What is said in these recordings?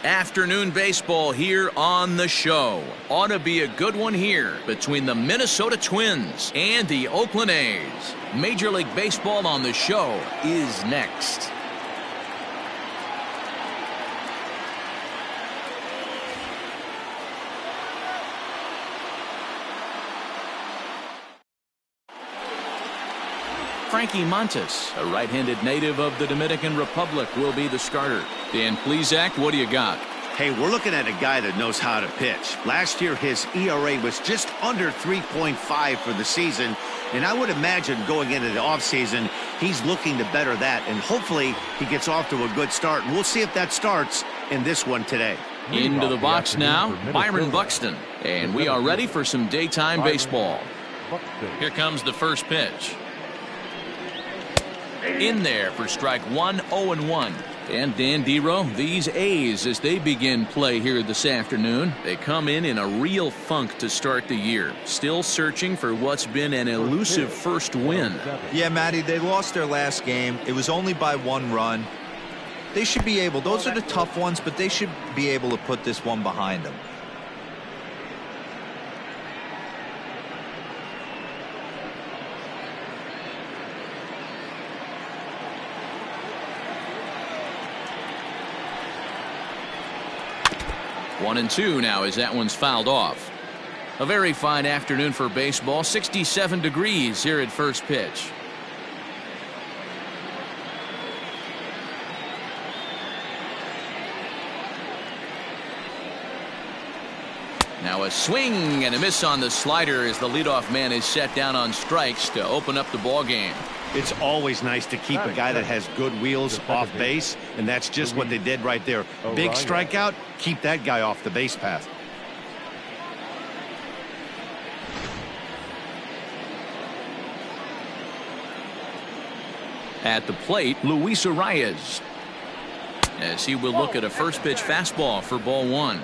Afternoon baseball here on the show. Ought to be a good one here between the Minnesota Twins and the Oakland A's. Major League Baseball on the show is next. Frankie Montes, a right-handed native of the Dominican Republic, will be the starter. Dan Plesac, what do you got? Hey, we're looking at a guy that knows how to pitch. Last year, his ERA was just under 3.5 for the season, and I would imagine going into the offseason, he's looking to better that, and hopefully he gets off to a good start. And we'll see if that starts in this one today. Into the box now, Byron Buxton, and we are ready for some daytime baseball. Here comes the first pitch. In there for strike one, 0-1. And Dan Dero, these A's, as they begin play here this afternoon, they come in a real funk to start the year. Still searching for what's been an elusive first win. Yeah, Matty, they lost their last game. It was only by 1 run. They should be able, those are the tough ones, but they should be able to put this one behind them. One and two now as that one's fouled off. A very fine afternoon for baseball. 67 degrees here at first pitch. Now a swing and a miss on the slider as the leadoff man is set down on strikes to open up the ball game. It's always nice to keep a guy that has good wheels off base, and that's just what they did right there. Big strikeout, keep that guy off the base path. At the plate, Luis Arias, as he will look at a first pitch fastball for ball one.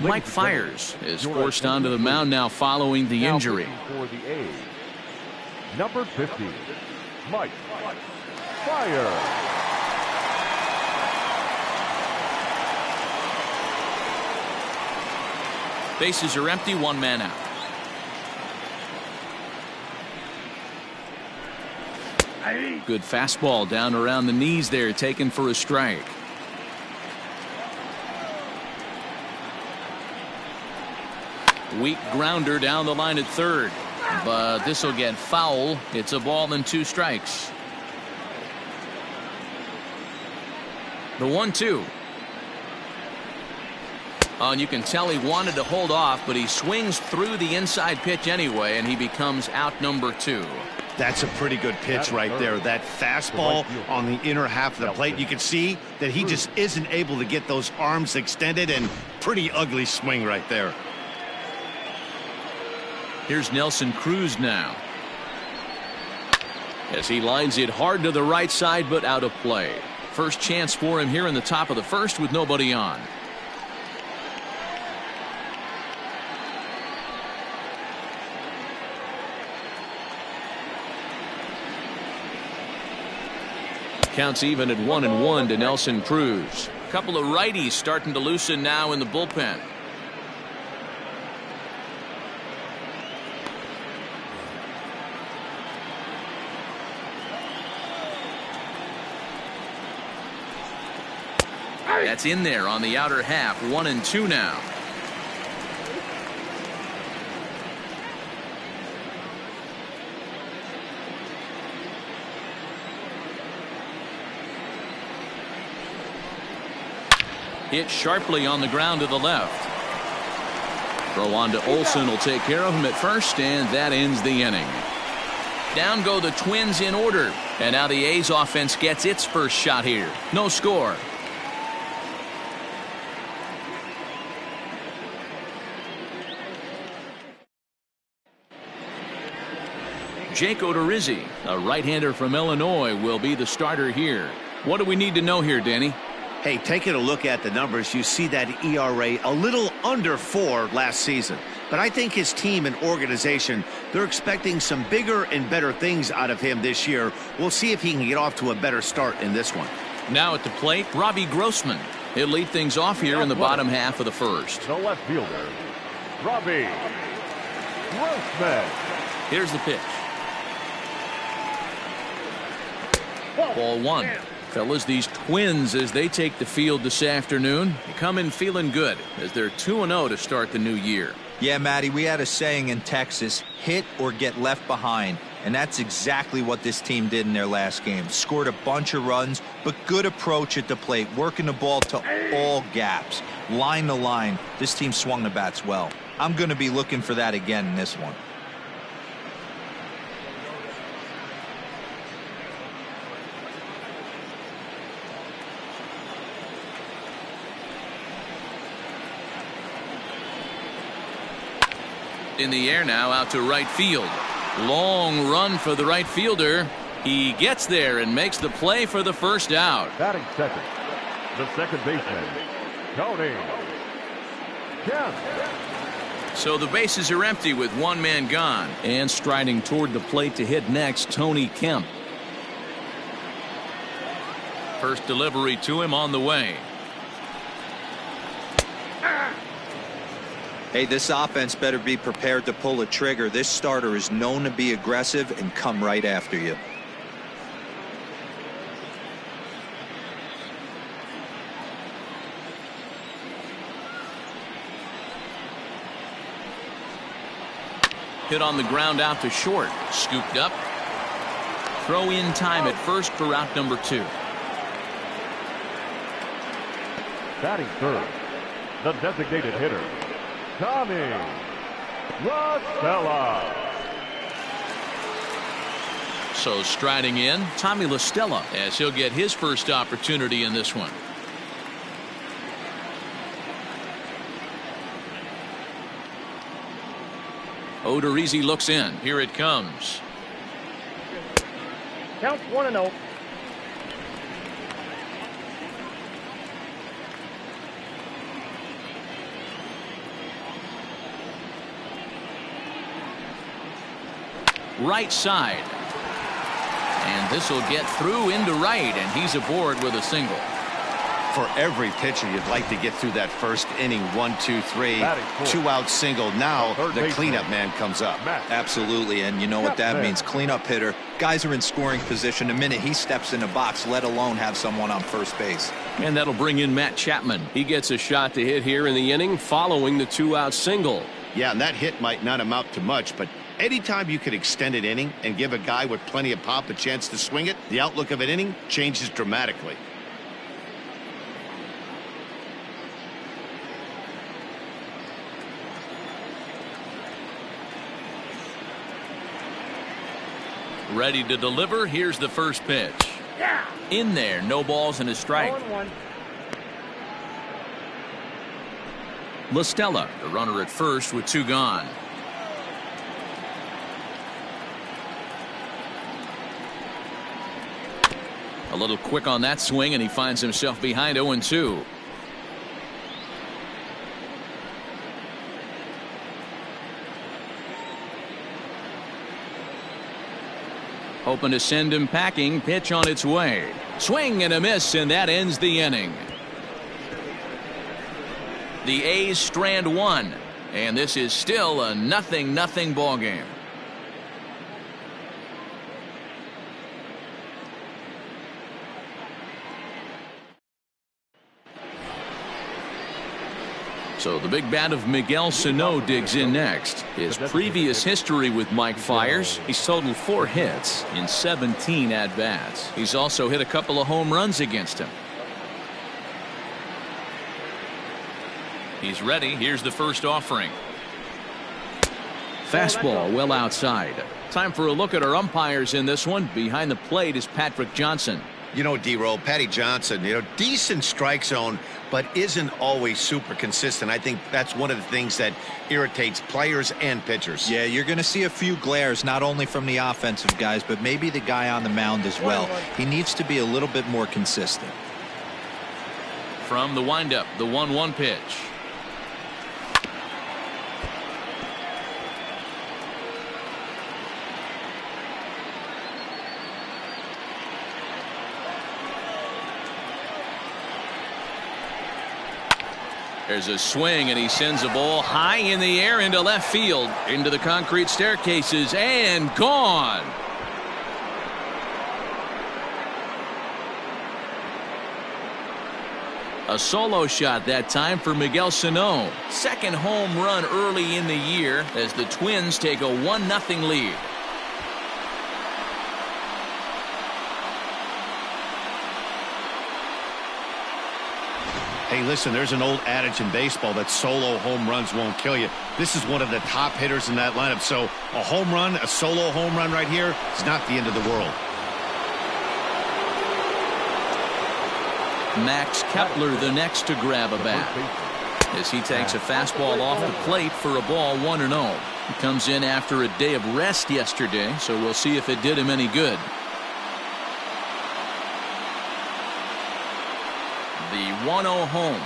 Mike Fiers is forced onto the mound now following the injury. For the A's, number 50, Mike Fiers. Bases are empty, 1 man out. Good fastball down around the knees there, taken for a strike. Weak grounder down the line at third, but this will get foul. It's a ball and 2 strikes. The 1-2. Oh, and you can tell he wanted to hold off, but he swings through the inside pitch anyway, and he becomes out number 2. That's a pretty good pitch right there. That fastball on the inner half of the plate. You can see that he just isn't able to get those arms extended, and pretty ugly swing right there. Here's Nelson Cruz now, as he lines it hard to the right side, but out of play. First chance for him here in the top of the first with nobody on. Counts even at 1-1 to Nelson Cruz. A couple of righties starting to loosen now in the bullpen. That's in there on the outer half. 1-2 now. Hit sharply on the ground to the left. Throw on to Olsen will take care of him at first, and that ends the inning. Down go the Twins in order. And now the A's offense gets its first shot here. No score. Jake Odorizzi, a right-hander from Illinois, will be the starter here. What do we need to know here, Danny? Hey, taking a look at the numbers, you see that ERA a little under 4 last season. But I think his team and organization, they're expecting some bigger and better things out of him this year. We'll see if he can get off to a better start in this one. Now at the plate, Robbie Grossman. He'll lead things off here in the bottom half of the first. The left fielder, Robbie Grossman. Here's the pitch. Ball 1. Fellas, these Twins, as they take the field this afternoon, they come in feeling good as they're 2-0 to start the new year. Yeah, Matty, we had a saying in Texas, hit or get left behind. And that's exactly what this team did in their last game. Scored a bunch of runs, but good approach at the plate, working the ball to all gaps. Line to line, this team swung the bats well. I'm going to be looking for that again in this one. In the air now, out to right field. Long run for the right fielder. He gets there and makes the play for the first out. Batting second, the second baseman, Tony Kemp. So the bases are empty with one man gone. And striding toward the plate to hit next, Tony Kemp. First delivery to him on the way. Hey, this offense better be prepared to pull a trigger. This starter is known to be aggressive and come right after you. Hit on the ground out to short. Scooped up. Throw in time at first for out number 2. Batting third, the designated hitter, Tommy LaStella. So striding in, Tommy LaStella, as he'll get his first opportunity in this one. Odorizzi looks in. Here it comes. Count 1-0. Right side. And this will get through into right, and he's aboard with a single. For every pitcher, you'd like to get through that first inning. 1, 2, 3, 2-out single. Now the cleanup man comes up. Absolutely, and you know what that means. Cleanup hitter. Guys are in scoring position the minute he steps in the box, let alone have someone on first base. And that'll bring in Matt Chapman. He gets a shot to hit here in the inning following the 2-out single. Yeah, and that hit might not amount to much, but anytime you can extend an inning and give a guy with plenty of pop a chance to swing it, the outlook of an inning changes dramatically. Ready to deliver. Here's the first pitch. In there, no balls and a strike. 0-1. LaStella, the runner at first with 2 gone. A little quick on that swing, and he finds himself behind 0-2. Hoping to send him packing. Pitch on its way. Swing and a miss, and that ends the inning. The A's strand 1, and this is still a 0-0 ball game. So the big bat of Miguel Sano digs in next. His previous history with Mike Fiers, he's totaled 4 hits in 17 at-bats. He's also hit a couple of home runs against him. He's ready. Here's the first offering. Fastball well outside. Time for a look at our umpires in this one. Behind the plate is Patrick Johnson. You know, D-Roll, Patty Johnson, decent strike zone, but isn't always super consistent. I think that's one of the things that irritates players and pitchers. Yeah, you're going to see a few glares, not only from the offensive guys, but maybe the guy on the mound as well. He needs to be a little bit more consistent. From the windup, the 1-1 pitch. There's a swing, and he sends a ball high in the air into left field, into the concrete staircases, and gone. A solo shot that time for Miguel Sano. Second home run early in the year as the Twins take a 1-0 lead. Hey, listen, there's an old adage in baseball that solo home runs won't kill you. This is one of the top hitters in that lineup. So a home run, a solo home run right here is not the end of the world. Max Kepler the next to grab a bat as he takes a fastball off the plate for a ball 1-0. He comes in after a day of rest yesterday, so we'll see if it did him any good. The 1-0 home.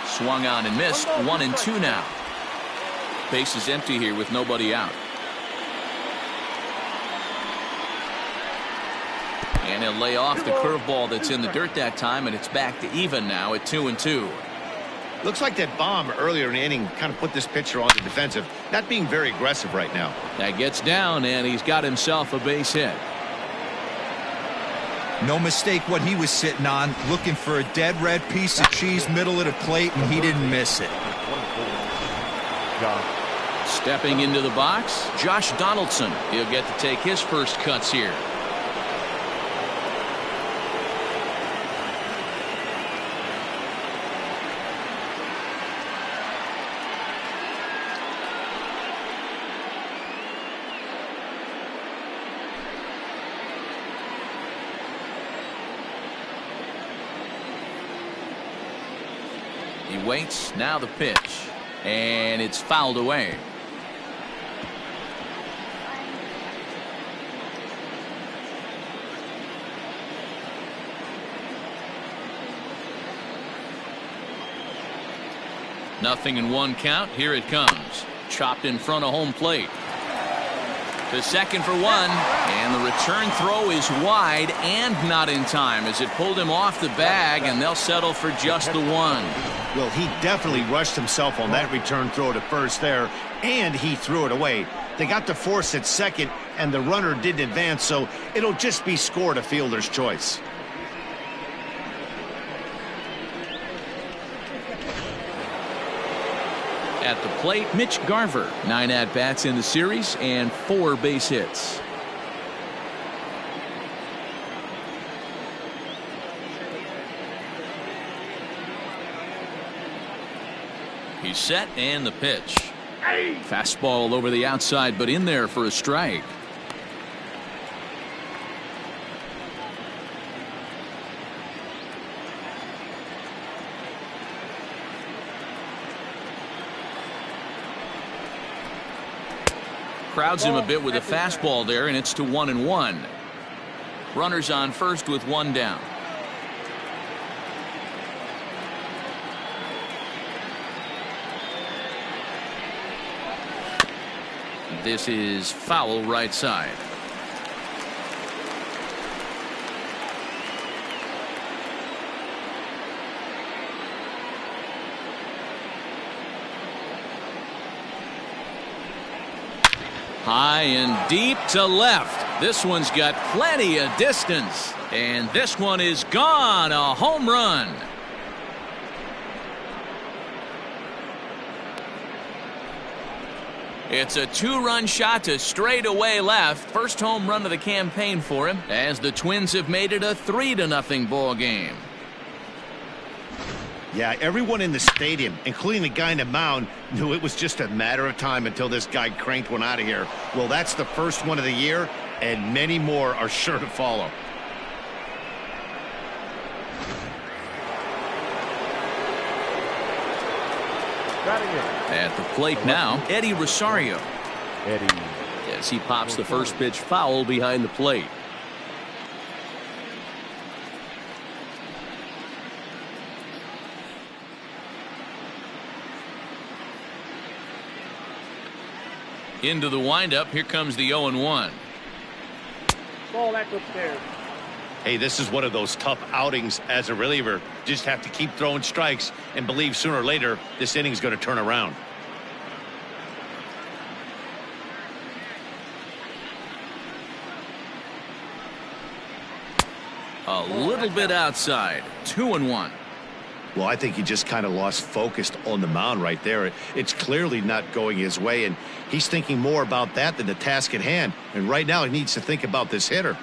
Swung on and missed. 1-2 now. Base is empty here with nobody out. And he'll lay off the curveball that's in the dirt that time, and it's back to even now at 2-2. Looks like that bomb earlier in the inning kind of put this pitcher on the defensive, not being very aggressive right now. That gets down, and he's got himself a base hit. No mistake what he was sitting on, looking for a dead red piece of cheese middle of the plate, and he didn't miss it. Stepping into the box, Josh Donaldson. He'll get to take his first cuts here. He waits, now the pitch, and it's fouled away. Nothing in one count. Here it comes. Chopped in front of home plate. To second for one, and the return throw is wide and not in time as it pulled him off the bag, and they'll settle for just the one. Well, he definitely rushed himself on that return throw to first there, and he threw it away. They got the force at second, and the runner didn't advance, so it'll just be scored a fielder's choice. At the plate, Mitch Garver. 9 at-bats in the series and 4 base hits. He's set, and the pitch. Fastball over the outside, but in there for a strike. Crowds him a bit with a fastball there, and it's to 1-1. Runners on first with one down. This is foul right side. High and deep to left. This one's got plenty of distance. And this one is gone. A home run. It's a 2-run shot to straightaway left. First home run of the campaign for him, as the Twins have made it a 3-0 ball game. Yeah, everyone in the stadium, including the guy in the mound, knew it was just a matter of time until this guy cranked one out of here. Well, that's the first one of the year, and many more are sure to follow. At the plate now, Eddie Rosario. Eddie. As he pops the first pitch foul behind the plate. Into the windup, here comes the 0-1. Ball back upstairs. Hey, this is one of those tough outings as a reliever. Just have to keep throwing strikes and believe sooner or later this inning's going to turn around. A little bit outside. 2-1. Well, I think he just kind of lost focus on the mound right there. It's clearly not going his way, and he's thinking more about that than the task at hand. And right now he needs to think about this hitter.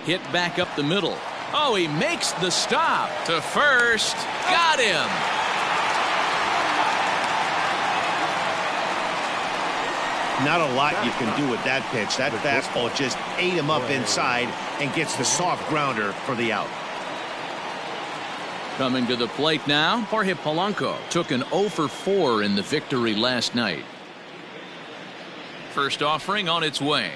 Hit back up the middle. Oh, he makes the stop to first. Got him. Not a lot you can do with that pitch. That fastball just ate him up inside and gets the soft grounder for the out. Coming to the plate now, Jorge Polanco took an 0-for-4 in the victory last night. First offering on its way.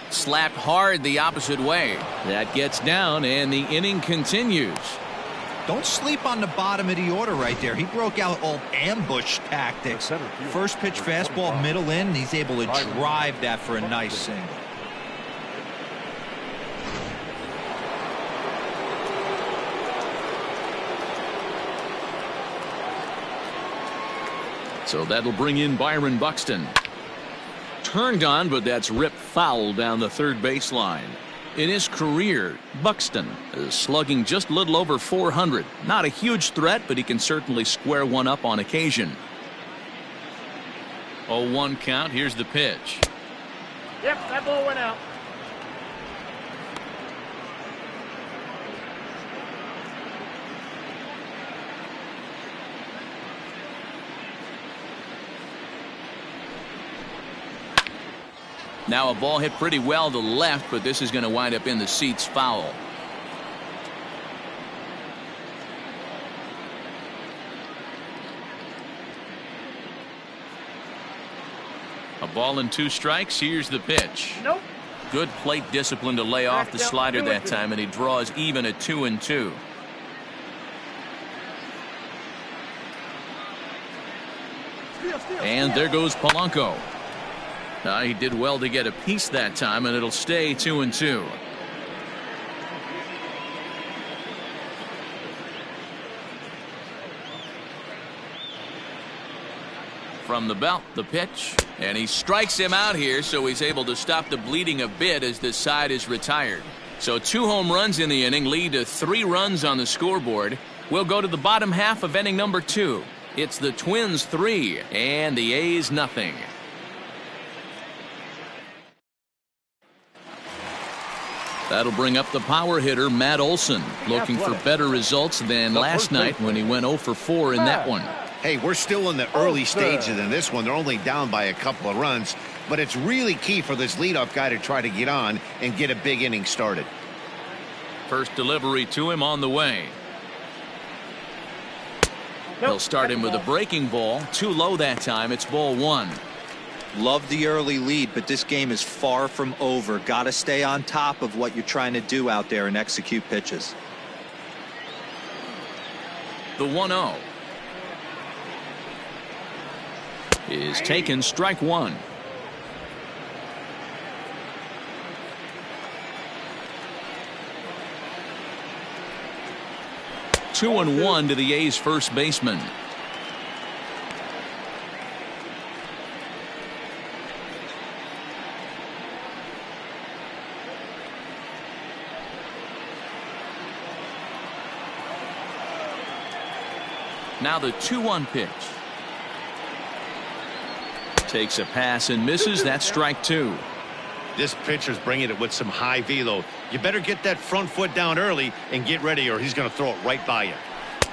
Slapped hard the opposite way. That gets down, and the inning continues. Don't sleep on the bottom of the order right there. He broke out all ambush tactics. First pitch fastball, middle in. He's able to drive that for a nice single. So that'll bring in Byron Buxton. Turned on, but that's ripped foul down the third baseline. In his career, Buxton is slugging just a little over 400. Not a huge threat, but he can certainly square one up on occasion. 0-1 count. Here's the pitch. Yep, that ball went out. Now a ball hit pretty well to left, but this is going to wind up in the seats foul. A ball and 2 strikes. Here's the pitch. Nope. Good plate discipline to lay off the slider that time, and he draws even at 2-2. And there goes Polanco. He did well to get a piece that time, and it'll stay 2-2. From the belt, the pitch, and he strikes him out here, so he's able to stop the bleeding a bit as this side is retired. So 2 home runs in the inning lead to 3 runs on the scoreboard. We'll go to the bottom half of inning number 2. It's the Twins 3 and the A's nothing. That'll bring up the power hitter, Matt Olson, looking for better results than last night when he went 0-for-4 in that one. Hey, we're still in the early stages in this one. They're only down by a couple of runs, but it's really key for this leadoff guy to try to get on and get a big inning started. First delivery to him on the way. He'll start him with a breaking ball. Too low that time. It's ball 1. Love the early lead, but this game is far from over. Got to stay on top of what you're trying to do out there and execute pitches. The 1-0 is taken, strike 1. Two and 1 to the A's first baseman. Now the 2-1 pitch. Takes a pass and misses. That's strike 2. This pitcher's bringing it with some high velo. You better get that front foot down early and get ready, or he's going to throw it right by you.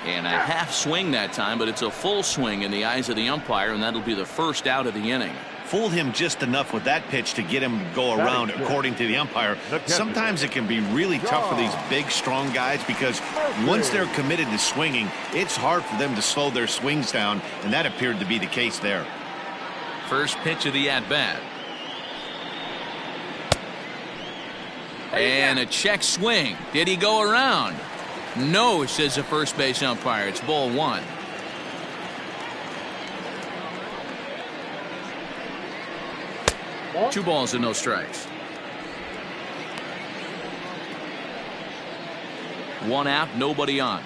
And a half swing that time, but it's a full swing in the eyes of the umpire, and that'll be the first out of the inning. Fooled him just enough with that pitch to get him to go around, according to the umpire. Sometimes it can be really tough for these big, strong guys because once they're committed to swinging, it's hard for them to slow their swings down, and that appeared to be the case there. First pitch of the at-bat. And a check swing. Did he go around? No, says the first base umpire. It's ball 1. Two balls and no strikes. 1 out, nobody on.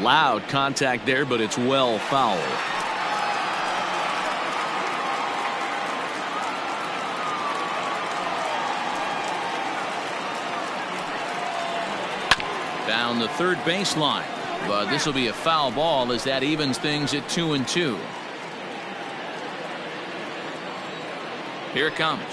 Loud contact there, but it's well foul. Down the third baseline. But this will be a foul ball as that evens things at 2-2. Here it comes.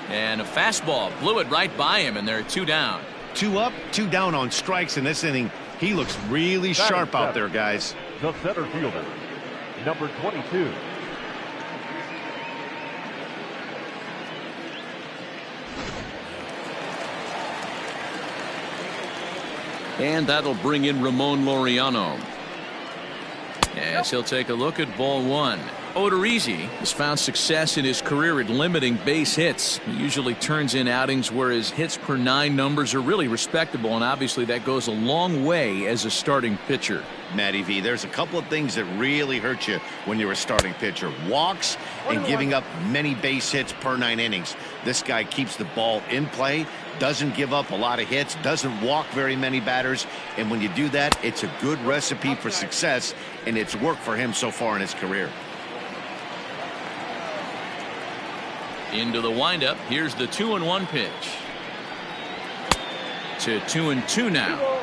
And a fastball blew it right by him, and they're 2 down. 2 up, 2 down on strikes in this inning. He looks really sharp out there, guys. The center fielder, number 22. And that'll bring in Ramon Laureano. As he'll take a look at ball 1. Odorizzi has found success in his career at limiting base hits. He usually turns in outings where his hits per 9 numbers are really respectable, and obviously that goes a long way as a starting pitcher. Matty V, there's a couple of things that really hurt you when you're a starting pitcher. Walks and giving up many base hits per 9 innings. This guy keeps the ball in play, doesn't give up a lot of hits, doesn't walk very many batters, and when you do that, it's a good recipe for success, and it's worked for him so far in his career. Into the windup. Here's the 2-1 pitch. To 2-2 now.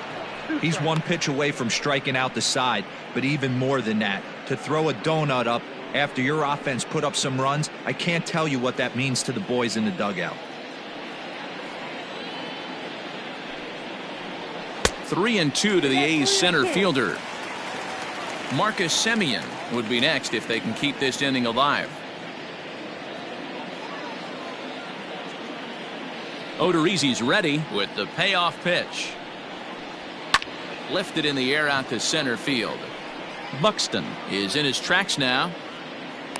He's 1 pitch away from striking out the side, but even more than that, to throw a donut up after your offense put up some runs, I can't tell you what that means to the boys in the dugout. 3-2 to the A's center fielder. Marcus Semien would be next if they can keep this inning alive. Odorizzi's ready with the payoff pitch. Lifted in the air out to center field. Buxton is in his tracks now,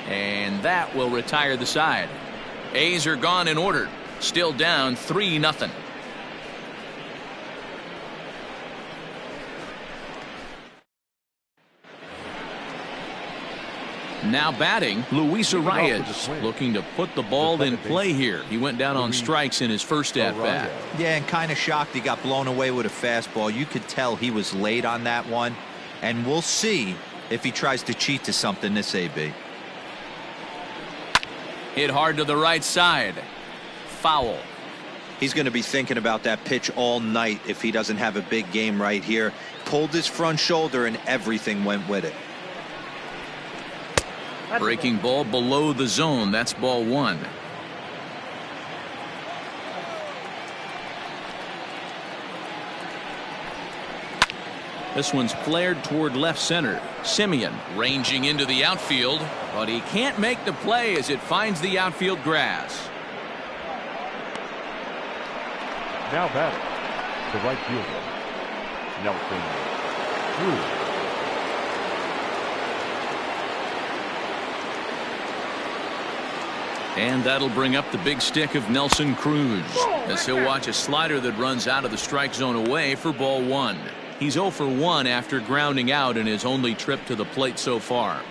and that will retire the side. A's are gone in order, still down 3-0. Now batting, Luis Arias, looking to put the ball in play here. He went down on strikes in his first at-bat. Yeah, and kind of shocked he got blown away with a fastball. You could tell he was late on that one, and we'll see if he tries to cheat to something this AB. Hit hard to the right side. Foul. He's going to be thinking about that pitch all night if he doesn't have a big game right here. Pulled his front shoulder and everything went with it. Breaking ball below the zone. That's ball 1. This one's flared toward left center. Semien ranging into the outfield, but he can't make the play as it finds the outfield grass. Now batting, the right fielder, Nelson Cruz. And that'll bring up the big stick of Nelson Cruz as he'll watch a slider that runs out of the strike zone away for ball 1. He's 0 for 1 after grounding out in his only trip to the plate so far.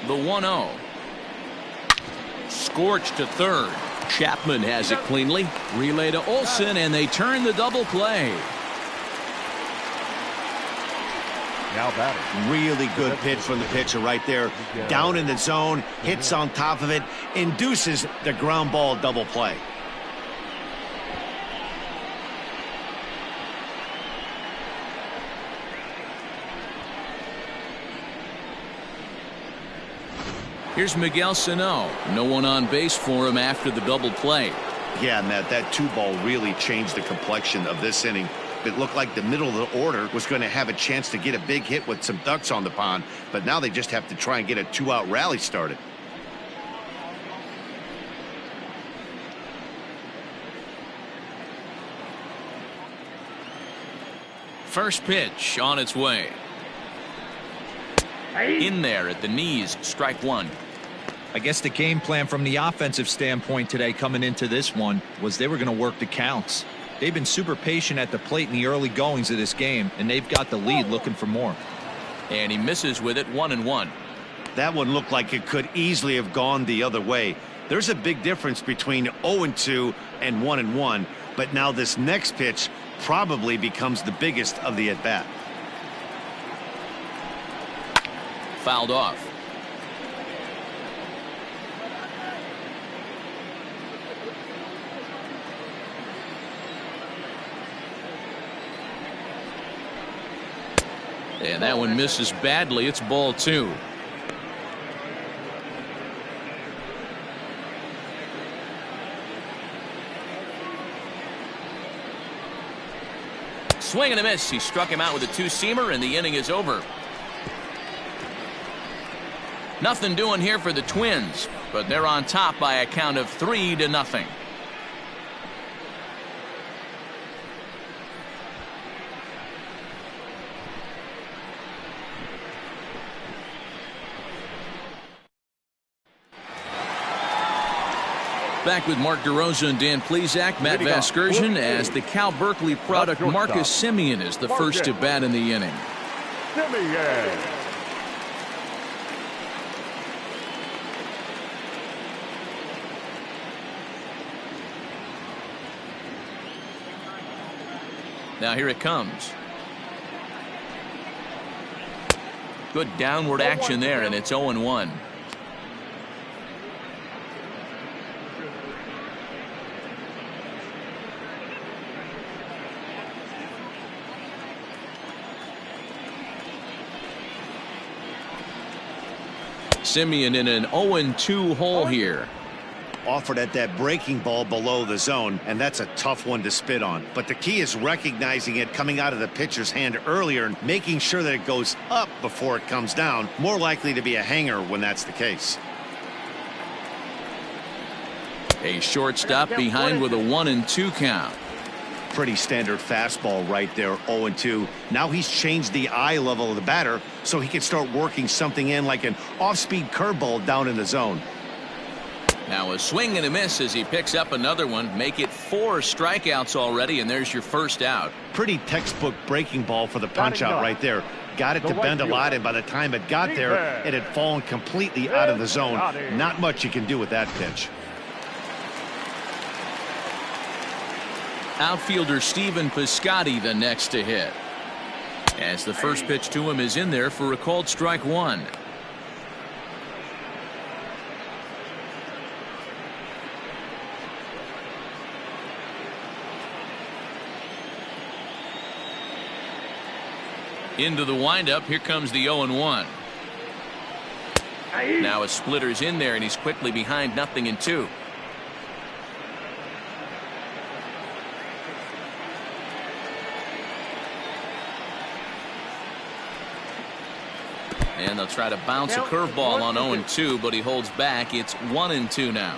The 1-0. Scorched to third. Chapman has it cleanly. Relay to Olsen, and they turn the double play. Now batting. Really good pitch from the pitcher right there. Down in the zone, hits on top of it, induces the ground ball double play. Here's Miguel Sano. No one on base for him after the double play. Yeah, Matt, that 2-ball really changed the complexion of this inning. It looked like the middle of the order was going to have a chance to get a big hit with some ducks on the pond, but now they just have to try and get a 2-out rally started. First pitch on its way. In there at the knees, strike one. I guess the game plan from the offensive standpoint today coming into this one was they were going to work the counts. They've been super patient at the plate in the early goings of this game, and they've got the lead looking for more. And he misses with it, 1-1. That one looked like it could easily have gone the other way. There's a big difference between 0-2 and 1-1, but now this next pitch probably becomes the biggest of the at-bat. Fouled off. And that one misses badly. It's ball 2. Swing and a miss. He struck him out with a 2-seamer, and the inning is over. Nothing doing here for the Twins, but they're on top by a count of 3-0. Back with Mark DeRosa and Dan Plesac, Matt Vasgersian, as the Cal Berkeley product Marcus Semien is the first to bat in the inning. Semien. Now here it comes. Good downward action there, and it's 0-1. Semien in an 0-2 hole here. Offered at that breaking ball below the zone, and that's a tough one to spit on. But the key is recognizing it coming out of the pitcher's hand earlier and making sure that it goes up before it comes down. More likely to be a hanger when that's the case. A shortstop behind with a 1-2 count. Pretty standard fastball right there, 0-2. Now he's changed the eye level of the batter so he can start working something in like an off-speed curveball down in the zone. Now a swing and a miss as he picks up another one. Make it 4 strikeouts already, and there's your first out. Pretty textbook breaking ball for the punch out right there. Got it to bend a lot, and by the time it got there, it had fallen completely out of the zone. Not much you can do with that pitch. Outfielder Stephen Piscotty the next to hit, as the first pitch to him is in there for a called strike 1. Into the windup. Here comes the 0-1. Now a splitter's in there, and he's quickly behind 0-2. And they'll try to bounce a curveball on 0-2, but he holds back. It's 1-2 now.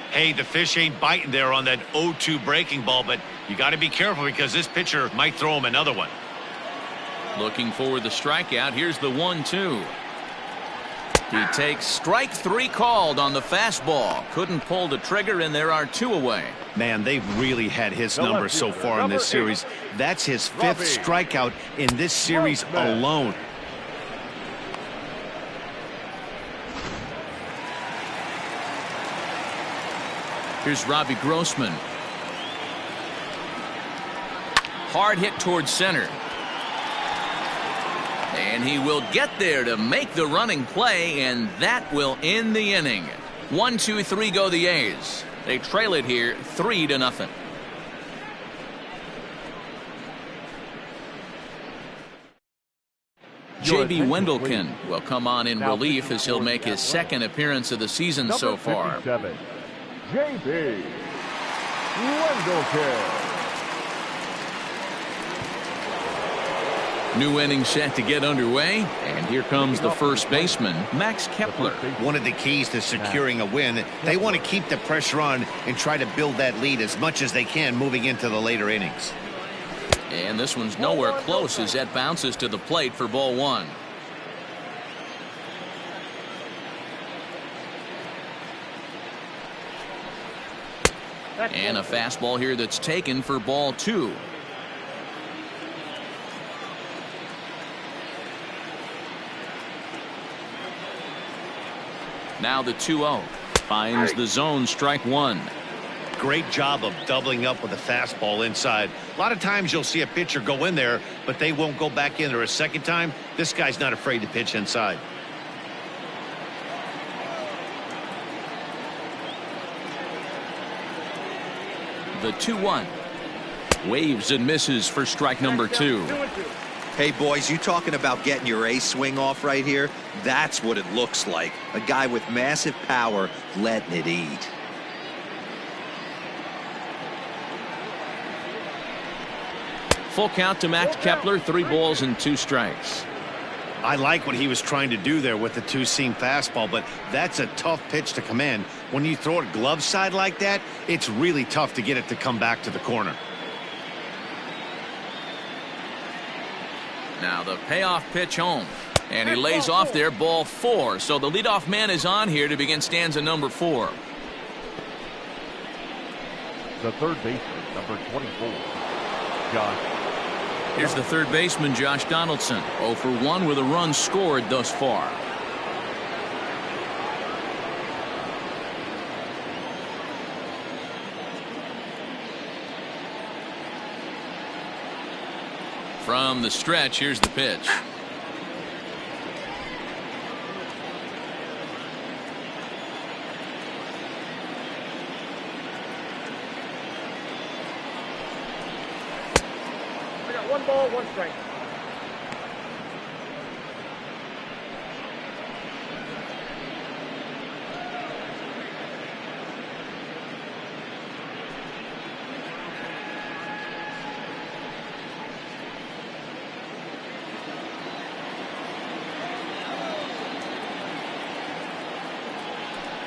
Hey, the fish ain't biting there on that 0-2 breaking ball, but you got to be careful because this pitcher might throw him another one. Looking for the strikeout. Here's the 1-2. He takes strike 3 called on the fastball. Couldn't pull the trigger, and there are 2 away. Man, they've really had his number so far in this series. That's his 5th strikeout in this series alone. Here's Robbie Grossman. Hard hit towards center. And he will get there to make the running play, and that will end the inning. 1, 2, 3 go the A's. They trail it here 3-0. J.B. Wendelken will come on in relief as he'll make his second appearance of the season so far. J.B. Wendelken. New inning set to get underway, and here comes the first baseman, Max Kepler. One of the keys to securing a win, they want to keep the pressure on and try to build that lead as much as they can moving into the later innings. And this one's nowhere close as that bounces to the plate for ball 1. And a fastball here that's taken for ball 2. Now the 2-0 finds the zone, strike 1. Great job of doubling up with a fastball inside. A lot of times you'll see a pitcher go in there, but they won't go back in there a second time. This guy's not afraid to pitch inside. The 2-1 waves and misses for strike number 2. Hey, boys, you talking about getting your ace swing off right here? That's what it looks like. A guy with massive power letting it eat. Full count to Max Kepler, 3 balls and 2 strikes. I like what he was trying to do there with the two-seam fastball, but that's a tough pitch to command. When you throw it glove side like that, it's really tough to get it to come back to the corner. Now the payoff pitch home, and he lays off there, ball 4. So the leadoff man is on here to begin stanza number 4. The third baseman, number 24, Josh. Here's the third baseman, Josh Donaldson. 0 for 1 with a run scored thus far. From the stretch, here's the pitch. We got 1 ball, 1 strike.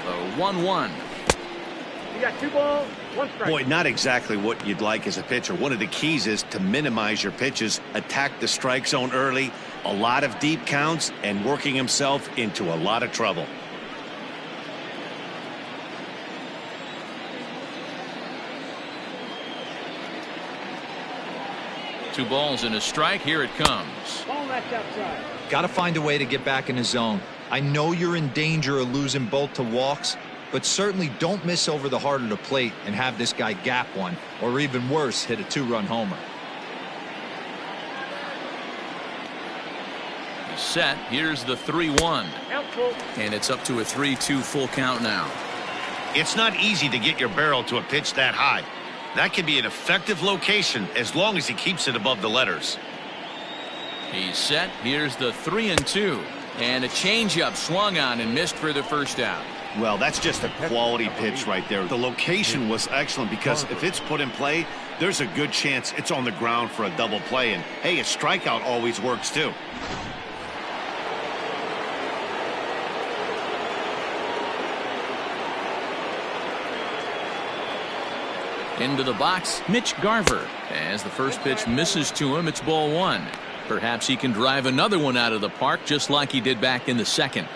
The 1-1. You got 2 balls, 1 strike. Boy, not exactly what you'd like as a pitcher. One of the keys is to minimize your pitches, attack the strike zone early, a lot of deep counts, and working himself into a lot of trouble. Two balls and a strike. Here it comes. Ball that's outside. Got to find a way to get back in the zone. I know you're in danger of losing both to walks, but certainly don't miss over the heart of the plate and have this guy gap one, or even worse, hit a 2-run homer. He's set. Here's the 3-1. Helpful. And it's up to a 3-2 full count now. It's not easy to get your barrel to a pitch that high. That can be an effective location as long as he keeps it above the letters. He's set. Here's the 3-2. And a changeup swung on and missed for the first out. Well, that's just a quality pitch right there. The location was excellent because if it's put in play, there's a good chance it's on the ground for a double play. And, hey, a strikeout always works, too. Into the box, Mitch Garver. As the first pitch misses to him, it's ball 1. Perhaps he can drive another one out of the park just like he did back in the second.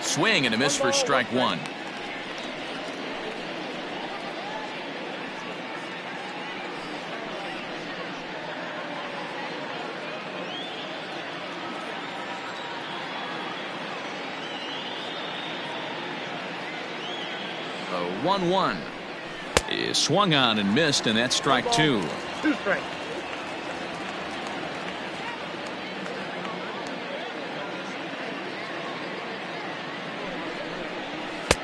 Swing and a miss for strike 1. The 1-1 is swung on and missed, and that's strike 2. 2 strikes.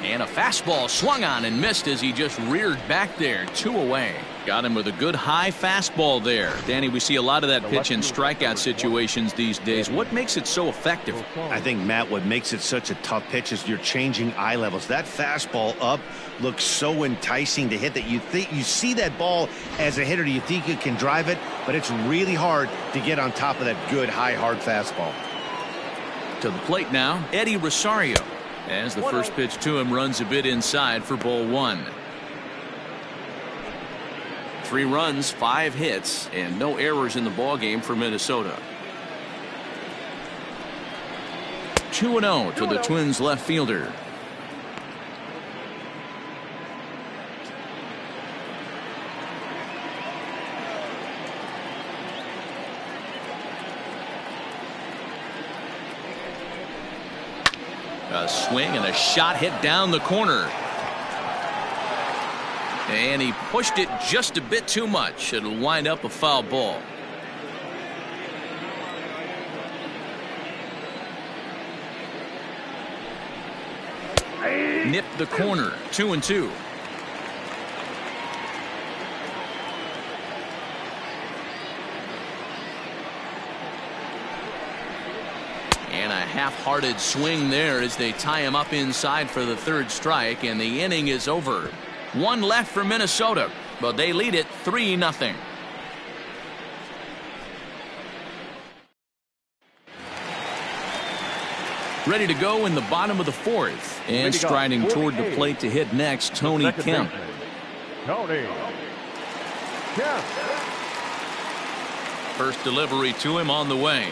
And a fastball swung on and missed as he just reared back there. 2 away. Got him with a good high fastball there. Danny, we see a lot of that pitch in strikeout situations these days. What makes it so effective? I think, Matt, what makes it such a tough pitch is you're changing eye levels. That fastball up looks so enticing to hit that you see that ball as a hitter, you think you can drive it, but it's really hard to get on top of that good high hard fastball. To the plate now, Eddie Rosario. As the first pitch to him runs a bit inside for ball 1. 3 runs, 5 hits, and no errors in the ballgame for Minnesota. 2-0 to the Twins left fielder. A swing and a shot hit down the corner. And he pushed it just a bit too much. It'll wind up a foul ball. Nipped the corner. 2-2. And a half-hearted swing there as they tie him up inside for the 3rd strike, and the inning is over. 1 left for Minnesota, but they lead it 3-0. Ready to go in the bottom of the 4th, and striding toward the plate to hit next, Tony Kemp. Tony Kemp. First delivery to him on the way.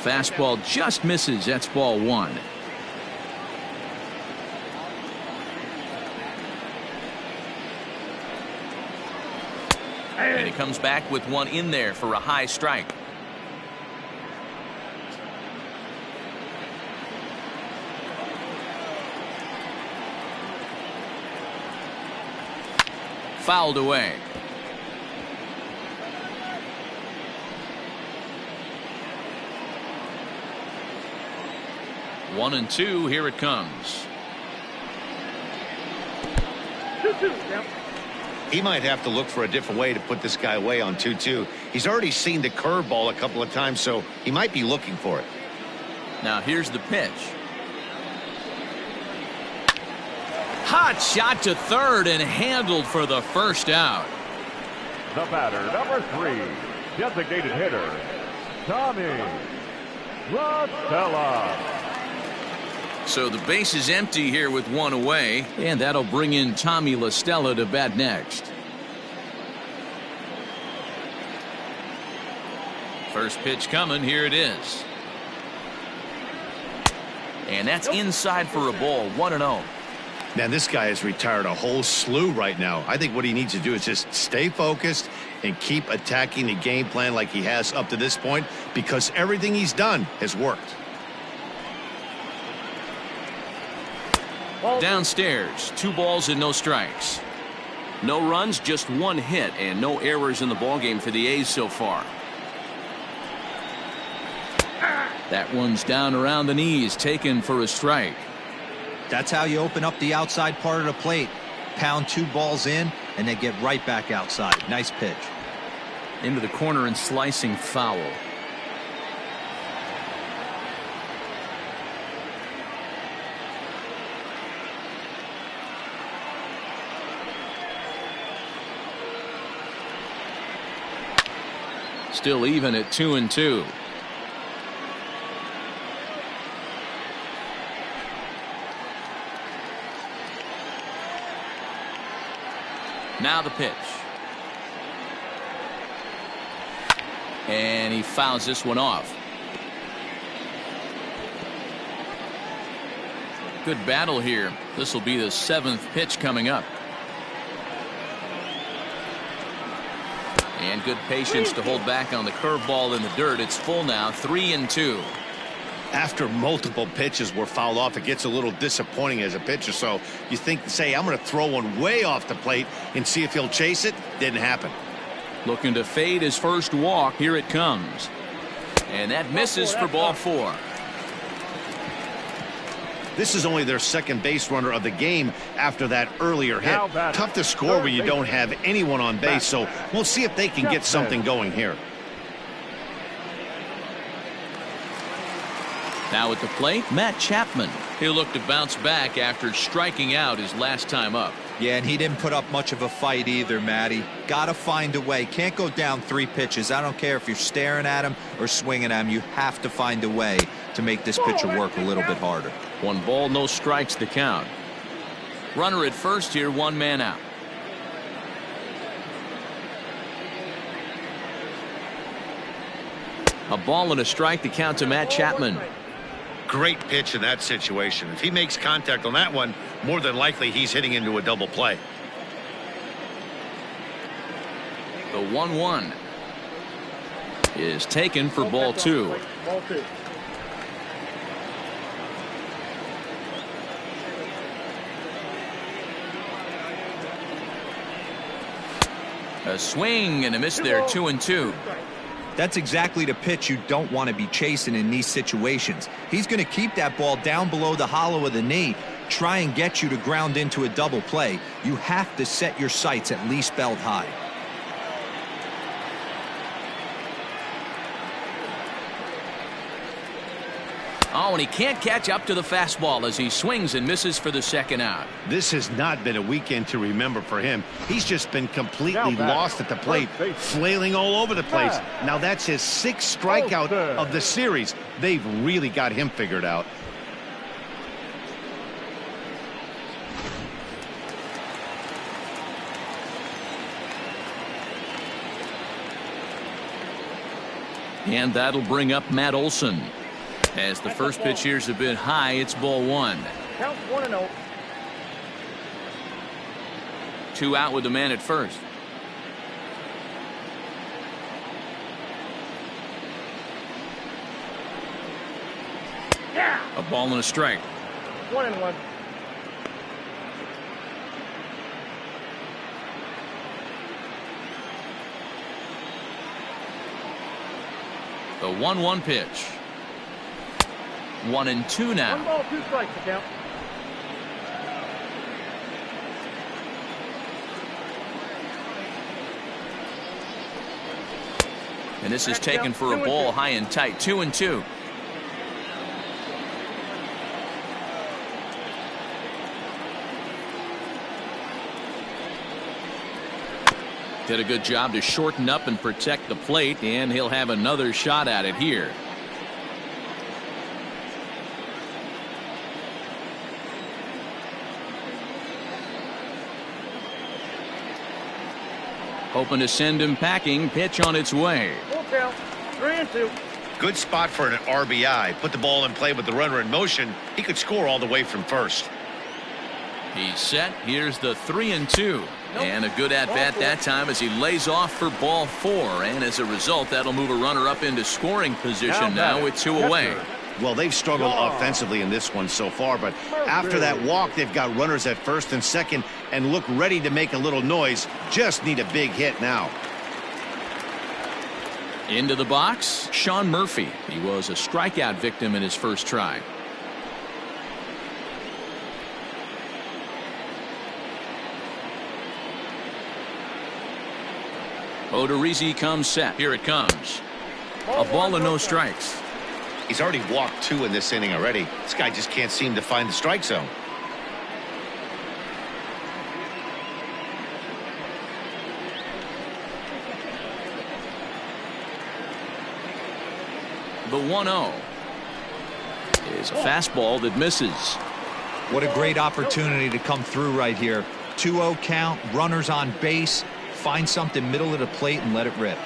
Fastball just misses. That's ball 1. And he comes back with one in there for a high strike. Fouled away. One and 2. Here it comes. 2-2. Yep. He might have to look for a different way to put this guy away on 2-2. He's already seen the curveball a couple of times, so he might be looking for it. Now here's the pitch. Hot shot to third and handled for the first out. The batter, number 3, designated hitter, Tommy La Stella. So the base is empty here with 1 away, and that'll bring in Tommy La Stella to bat next. First pitch coming. Here it is. And that's inside for a ball. 1-0. Man, this guy has retired a whole slew right now. I think what he needs to do is just stay focused and keep attacking the game plan like he has up to this point, because everything he's done has worked. Downstairs, 2 balls and no strikes. No runs, just 1 hit, and no errors in the ballgame for the A's so far. That one's down around the knees, taken for a strike. That's how you open up the outside part of the plate. Pound 2 balls in, and they get right back outside. Nice pitch. Into the corner and slicing foul. Still even at 2-2. Now the pitch. And he fouls this one off. Good battle here. This will be the 7th pitch coming up. And good patience to hold back on the curveball in the dirt. It's full now, 3-2. After multiple pitches were fouled off, it gets a little disappointing as a pitcher. So you think, say, I'm going to throw one way off the plate and see if he'll chase it. Didn't happen. Looking to fade his first walk. Here it comes. And that misses for ball 4. This is only their second base runner of the game after that earlier hit. Tough to score when you don't have anyone on base, so we'll see if they can get something going here. Now at the plate, Matt Chapman. He'll look to bounce back after striking out his last time up. Yeah, and he didn't put up much of a fight either, Matty. Got to find a way. Can't go down 3 pitches. I don't care if you're staring at him or swinging at him. You have to find a way to make this pitcher work a little bit harder. 1 ball, no strikes to count. Runner at first here, 1 man out. A ball and a strike to count to Matt Chapman. Great pitch in that situation. If he makes contact on that one, more than likely he's hitting into a double play. The 1-1 is taken for ball 2. Ball 2. A swing and a miss there, 2-2. That's exactly the pitch you don't want to be chasing in these situations. He's going to keep that ball down below the hollow of the knee, try and get you to ground into a double play. You have to set your sights at least belt high. Oh, and he can't catch up to the fastball as he swings and misses for the second out. This has not been a weekend to remember for him. He's just been completely lost at the plate, flailing all over the place. Now that's his 6th strikeout of the series. They've really got him figured out. And that'll bring up Matt Olson. As the first pitch here's a bit high, it's ball 1. Count 1-0. 2 out with the man at first. Yeah. A ball and a strike. 1-1. The 1-1 pitch. 1-2 now. 1 ball, 2 strikes to count. And this is taken for a ball, high and tight. 2-2. Did a good job to shorten up and protect the plate, and he'll have another shot at it here. Hoping to send him packing. Pitch on its way. Full count. 3-2. Good spot for an RBI. Put the ball in play with the runner in motion. He could score all the way from first. He's set. Here's the 3-2. And a good at-bat that time as he lays off for ball 4. And as a result, that'll move a runner up into scoring position now with 2 away. Well, they've struggled offensively in this one so far, but after that walk, they've got runners at first and second and look ready to make a little noise. Just need a big hit now. Into the box, Sean Murphy. He was a strikeout victim in his first try. Odorizzi comes set. Here it comes. A ball and no strikes. He's already walked 2 in this inning already. This guy just can't seem to find the strike zone. The 1-0 is a fastball that misses. What a great opportunity to come through right here. 2-0 count, runners on base. Find something middle of the plate and let it rip.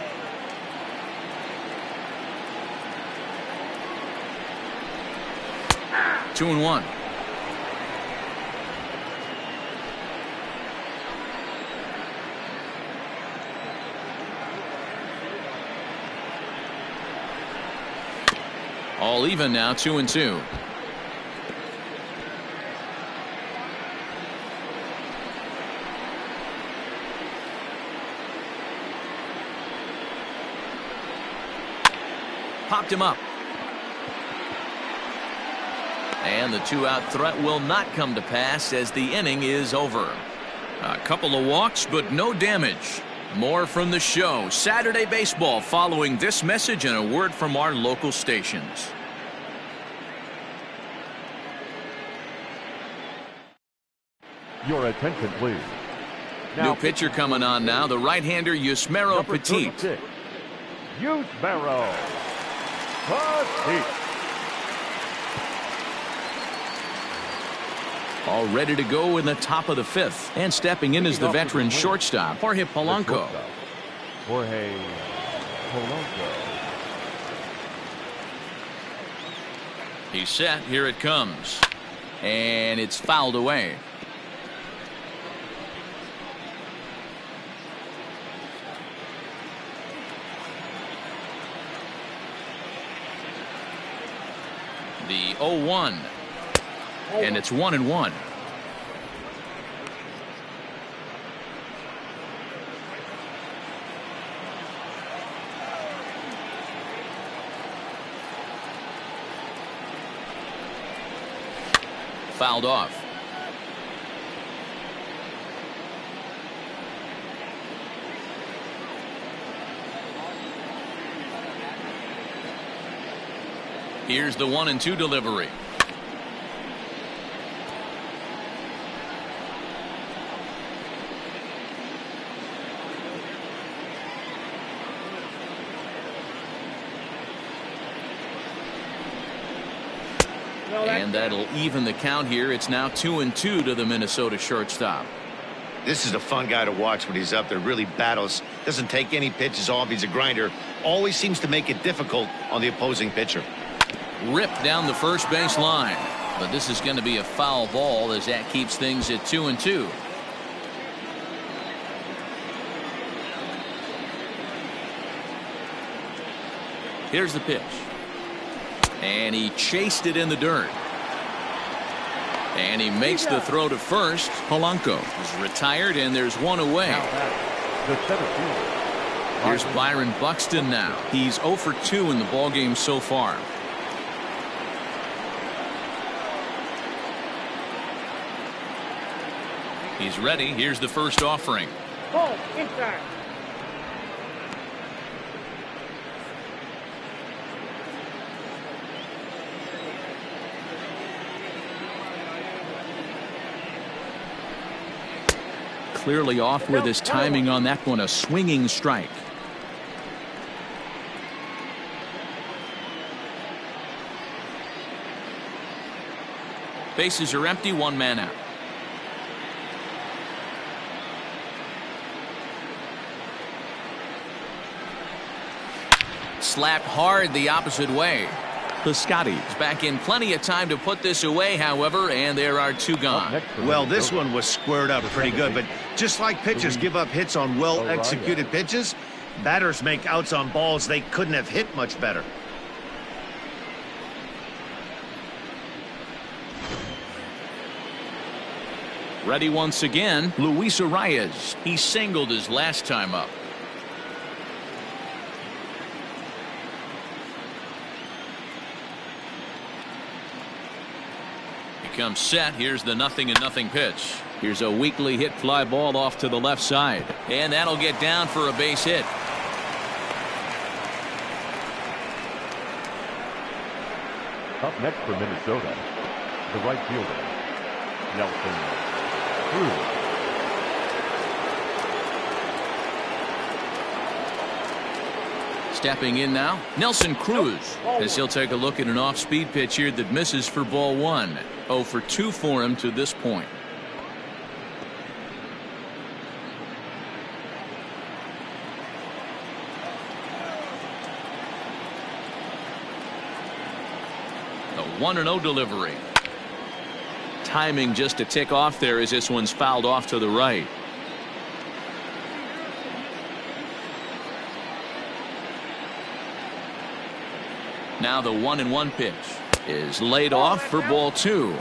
Two and 1. All even now, 2-2. Popped him up. And the 2-out threat will not come to pass as the inning is over. A couple of walks, but no damage. More from the show. Saturday Baseball following this message and a word from our local stations. Your attention, please. New pitcher coming on now, the right-hander Yusmeiro Number Petit. 36, Yusmeiro Petit. All ready to go in the top of the 5th. And stepping in is the veteran shortstop, Jorge Polanco. Jorge Polanco. He's set. Here it comes. And it's fouled away. The 0-1. And it's 1-1. Fouled off. Here's the 1-2 delivery. And that'll even the count here. It's now 2-2 to the Minnesota shortstop. This is a fun guy to watch when he's up there. Really battles. Doesn't take any pitches off. He's a grinder. Always seems to make it difficult on the opposing pitcher. Ripped down the first base line. But this is going to be a foul ball as that keeps things at 2-2. Here's the pitch. And he chased it in the dirt. And he makes the throw to first. Polanco is retired, and there's one away. The center fielder. Here's Byron Buxton now. He's 0 for 2 in the ballgame so far. He's ready. Here's the first offering. Ball inside. Clearly off with his timing on that one. A swinging strike. Bases are empty. One man out. Slapped hard the opposite way. Piscotty's back in plenty of time to put this away, however, and there are two gone. Well, this one was squared up pretty good, but just like pitchers give up hits on well-executed pitches, batters make outs on balls they couldn't have hit much better. Ready once again, Luis Arias. He singled his last time up. Comes set. Here's the 0-0 pitch. Here's a weakly hit fly ball off to the left side, and that'll get down for a base hit. Up next for Minnesota, the right fielder, Nelson Cruz. Stepping in now, Nelson Cruz, as he'll take a look at an off-speed pitch here that misses for ball 1. 0 for 2 for him to this point. The 1-0 delivery. Timing just to tick off there as this one's fouled off to the right. Now the 1-1 pitch is laid off for ball 2.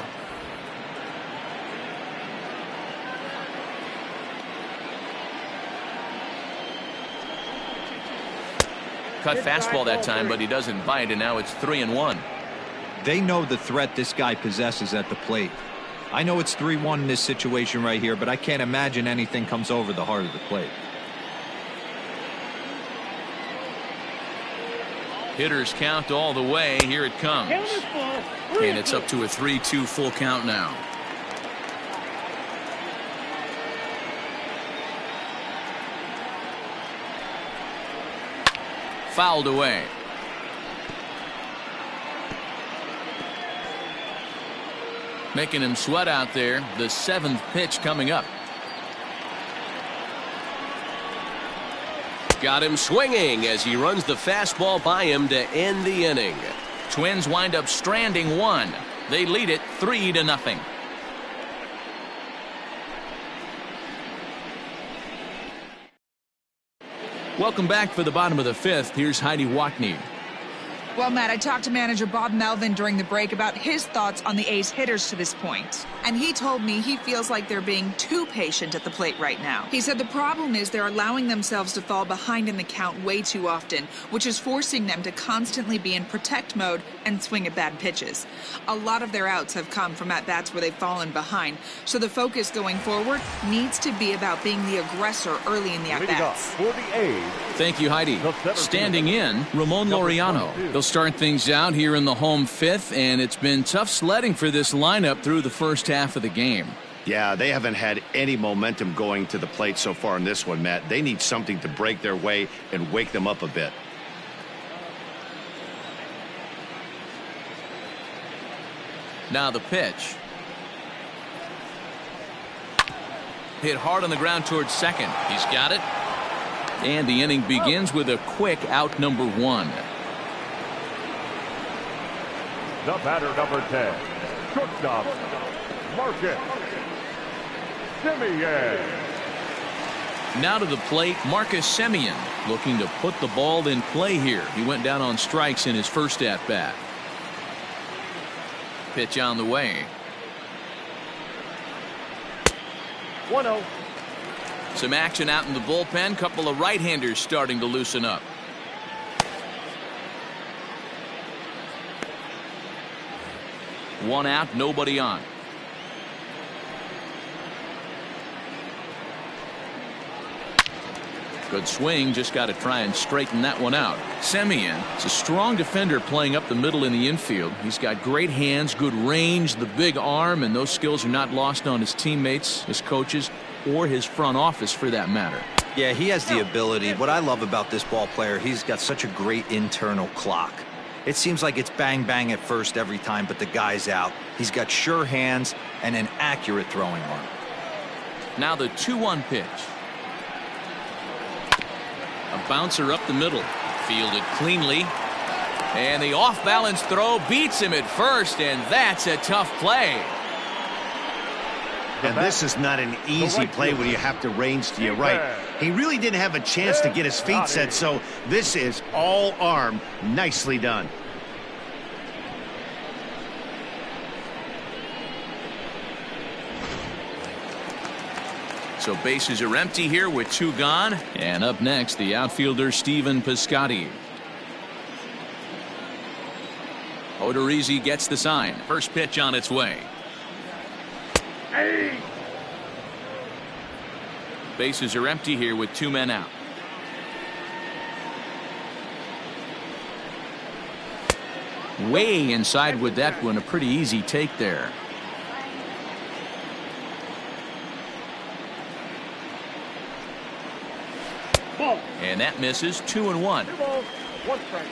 Cut fastball that time, but he doesn't bite, and now it's 3-1. They know the threat this guy possesses at the plate. I know it's 3-1 in this situation right here, but I can't imagine anything comes over the heart of the plate. Hitters count all the way. Here it comes. And it's up to a 3-2 full count now. Fouled away. Making him sweat out there. The 7th pitch coming up. Got him swinging as he runs the fastball by him to end the inning. Twins wind up stranding 1. They lead it 3-0. Welcome back for the bottom of the 5th. Here's Heidi Watney. Well, Matt, I talked to manager Bob Melvin during the break about his thoughts on the A's hitters to this point. And he told me he feels like they're being too patient at the plate right now. He said the problem is they're allowing themselves to fall behind in the count way too often, which is forcing them to constantly be in protect mode and swing at bad pitches. A lot of their outs have come from at-bats where they've fallen behind, so the focus going forward needs to be about being the aggressor early in the at-bats. Thank you, Heidi. Standing in, Ramon Laureano. They'll start things out here in the home 5th, and it's been tough sledding for this lineup through the first half of the game. Yeah, they haven't had any momentum going to the plate so far in this one, Matt. They need something to break their way and wake them up a bit. Now the pitch. Hit hard on the ground towards second. He's got it. And the inning begins with a quick out number 1. The batter, number 10, shortstop, Marcus Semien. Now to the plate, Marcus Semien, looking to put the ball in play here. He went down on strikes in his first at-bat. Pitch on the way. 1-0. Some action out in the bullpen. Couple of right-handers starting to loosen up. One out, nobody on. Good swing, just got to try and straighten that one out. Semien is a strong defender playing up the middle in the infield. He's got great hands, good range, the big arm, and those skills are not lost on his teammates, his coaches, or his front office for that matter. Yeah, he has the ability. What I love about this ball player, he's got such a great internal clock. It seems like it's bang bang at first every time, but the guy's out. He's got sure hands and an accurate throwing arm. Now the 2-1 pitch. A bouncer up the middle, fielded cleanly, and the off-balance throw beats him at first, and that's a tough play. And this is not an easy play when you have to range to your right. He really didn't have a chance to get his feet set, so this is all arm. Nicely done. So bases are empty here with 2 gone. And up next, the outfielder Stephen Piscotty. Odorizzi gets the sign. First pitch on its way. Hey. Bases are empty here with 2 men out. Way inside with that one. A pretty easy take there. Ball. And that misses. 2-1. 2 balls, 1 strike.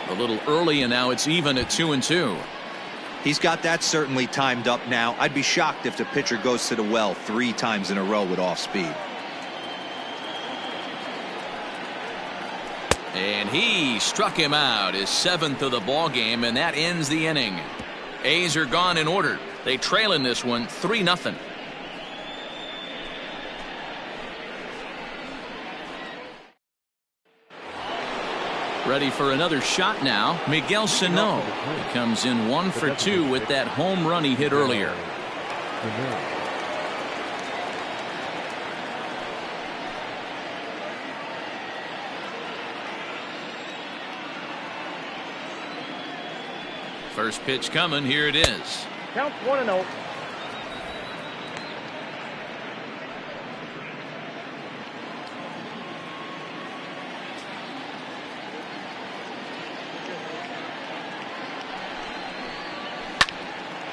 A little early, and now it's even at 2-2. He's got that certainly timed up now. I'd be shocked if the pitcher goes to the well 3 times in a row with off speed. And he struck him out, his 7th of the ball game, and that ends the inning. A's are gone in order. They trail in this one 3-0. Ready for another shot now. Miguel Sano. He comes in 1 for 2 with that home run he hit earlier. First pitch coming. Here it is. Count 1-0.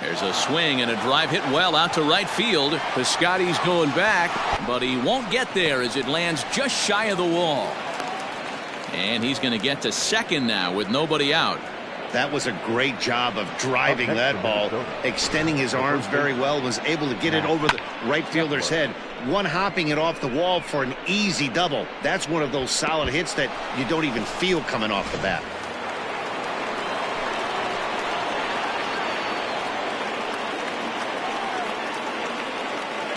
There's a swing and a drive hit well out to right field. Piscotty's going back, but he won't get there as it lands just shy of the wall. And he's going to get to second now with nobody out. That was a great job of driving that ball, extending his arms very well, was able to get it over the right fielder's head, one-hopping it off the wall for an easy double. That's one of those solid hits that you don't even feel coming off the bat.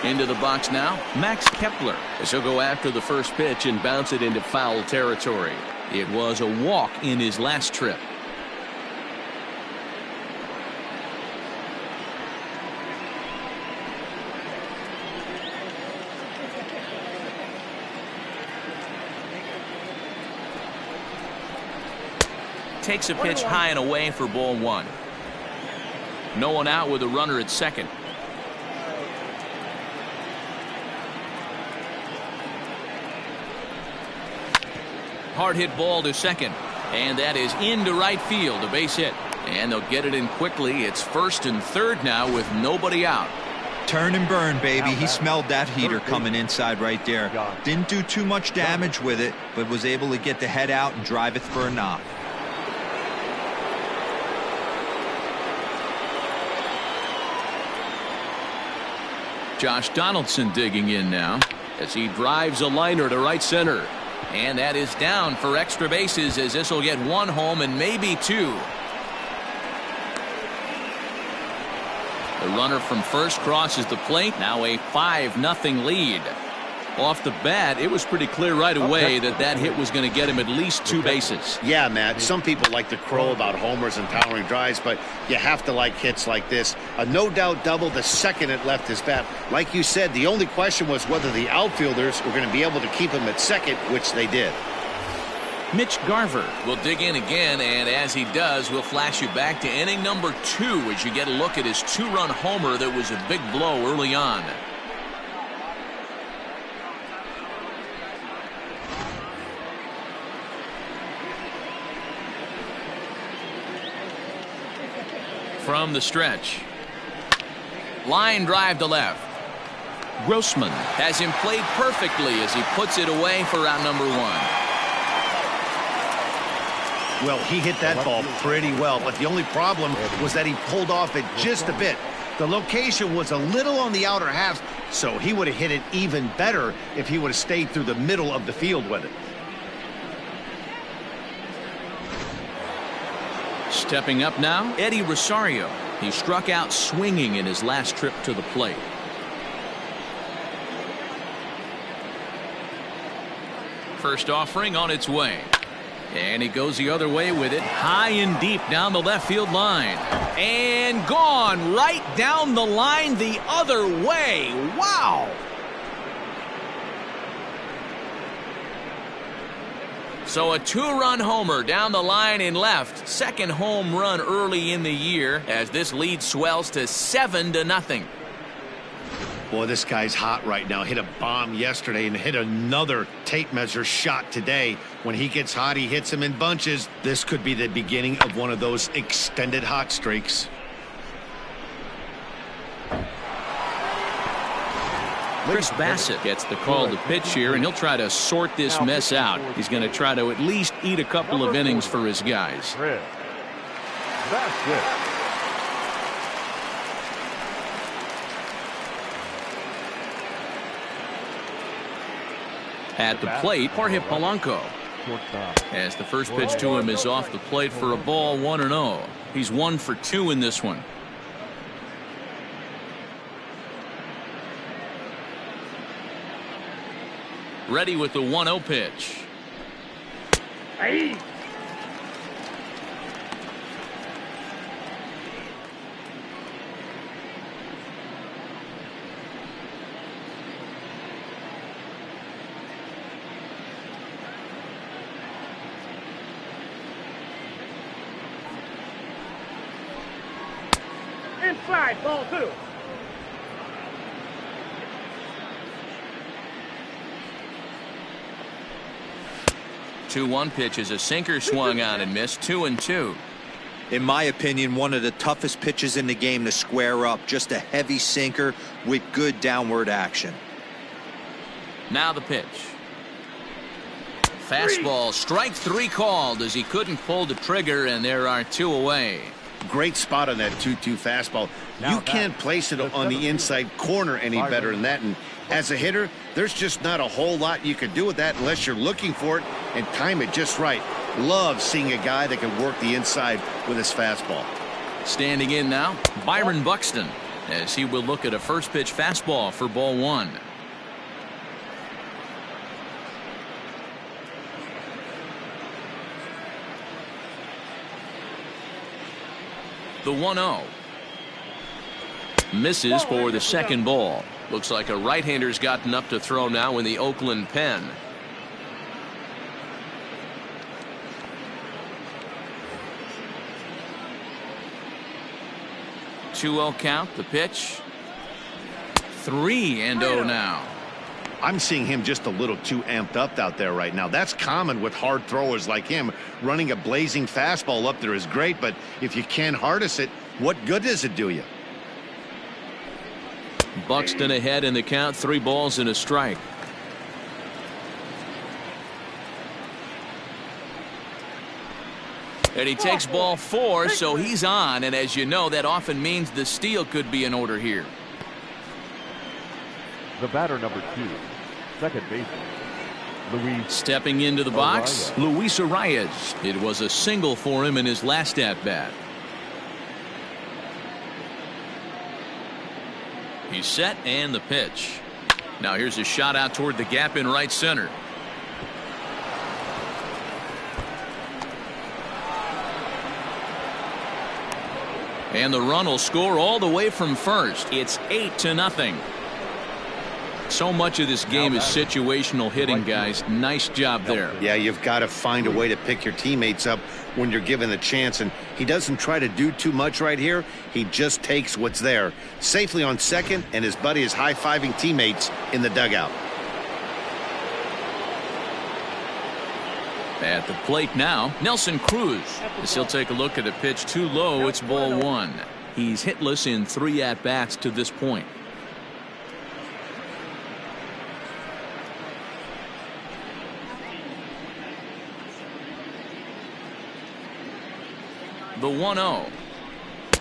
Into the box now, Max Kepler, as he'll go after the first pitch and bounce it into foul territory. It was a walk in his last trip. Takes a pitch high and away for ball 1. No one out with a runner at second. Hard hit ball to second, and that is into right field, a base hit, and they'll get it in quickly. It's first and third now with nobody out. Turn and burn, baby. He smelled that heater coming inside right there. Didn't do too much damage with it, but was able to get the head out and drive it for a knock. Josh Donaldson digging in now as he drives a liner to right center. And that is down for extra bases as this will get 1 home and maybe 2. The runner from first crosses the plate. Now a 5-0 lead. Off the bat, it was pretty clear right away that that hit was going to get him at least 2 bases. Yeah, Matt, some people like to crow about homers and powering drives, but you have to like hits like this. A no-doubt double the second it left his bat. Like you said, the only question was whether the outfielders were going to be able to keep him at second, which they did. Mitch Garver will dig in again, and as he does, we'll flash you back to inning number 2 as you get a look at his 2-run homer that was a big blow early on. From the stretch. Line drive to left. Grossman has him played perfectly as he puts it away for out number 1. Well, he hit that ball pretty well, but the only problem was that he pulled off it just a bit. The location was a little on the outer half, so he would have hit it even better if he would have stayed through the middle of the field with it. Stepping up now, Eddie Rosario. He struck out swinging in his last trip to the plate. First offering on its way. And he goes the other way with it, high and deep down the left field line. And gone right down the line the other way. Wow! So a 2-run homer down the line in left. Second home run early in the year as this lead swells to 7-0. Boy, this guy's hot right now. Hit a bomb yesterday and hit another tape measure shot today. When he gets hot, he hits them in bunches. This could be the beginning of one of those extended hot streaks. Chris Bassett gets the call to pitch here, and he'll try to sort this mess out. He's going to try to at least eat a couple of innings for his guys. Bassett. At the plate, Jorge Polanco. As the first pitch to him is off the plate for a ball, 1-0. He's 1 for 2 in this one. Ready with the 1-0 pitch. Hey. Inside, ball 2. Two-one pitch is a sinker swung on and missed. 2-2. In my opinion, one of the toughest pitches in the game to square up. Just a heavy sinker with good downward action. Now the pitch. Fastball, strike 3 called as he couldn't pull the trigger, and there are 2 away. Great spot on that 2-2 fastball. You can't place it on the inside corner any better than that. And as a hitter, there's just not a whole lot you can do with that unless you're looking for it and time it just right. Love seeing a guy that can work the inside with his fastball. Standing in now, Byron Buxton, as he will look at a first pitch fastball for ball 1. The 1-0. Misses for the second ball. Looks like a right-hander's gotten up to throw now in the Oakland pen. Two-0 count. The pitch. 3-0 now. I'm seeing him just a little too amped up out there right now. That's common with hard throwers like him. Running a blazing fastball up there is great, but if you can't harness it, what good does it do you? Buxton ahead in the count. 3 balls and a strike. And he takes ball 4, so he's on, and as you know, that often means the steal could be in order here. The batter, number 2, second baseman, Luis. Stepping into the box, Luis Arias. It was a single for him in his last at-bat. He's set, and the pitch. Now here's a shot out toward the gap in right center. And the run will score all the way from first. It's 8-0. So much of this game is situational hitting, guys. Nice job there. Yeah, you've got to find a way to pick your teammates up when you're given the chance, and he doesn't try to do too much right here. He just takes what's there. Safely on second, and his buddy is high-fiving teammates in the dugout. At the plate now, Nelson Cruz. As he'll take a look at a pitch too low, it's ball 1. He's hitless in 3 at-bats to this point. The 1-0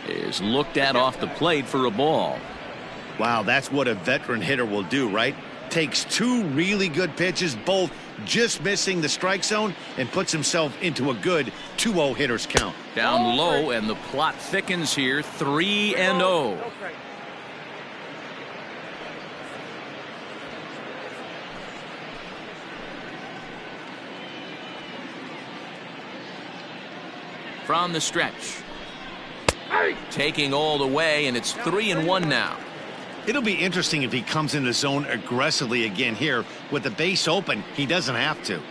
is looked at off the plate for a ball. Wow, that's what a veteran hitter will do, right? Takes 2 really good pitches, both just missing the strike zone, and puts himself into a good 2-0 hitter's count. Down low, and the plot thickens here. 3-0. From the stretch. Taking all the way, and it's 3-1 now. It'll be interesting if he comes in the zone aggressively again here. With the base open, he doesn't have to.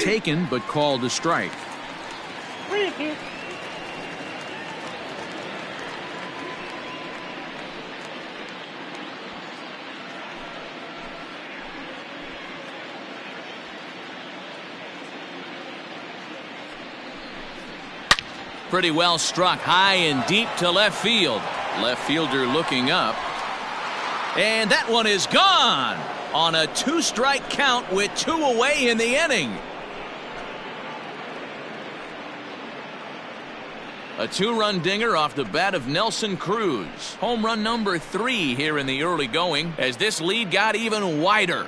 Taken, but called a strike. Pretty well struck high and deep to left field. Left fielder looking up. And that one is gone on a 2-strike count with 2 away in the inning. A 2-run dinger off the bat of Nelson Cruz. Home run number 3 here in the early going as this lead got even wider.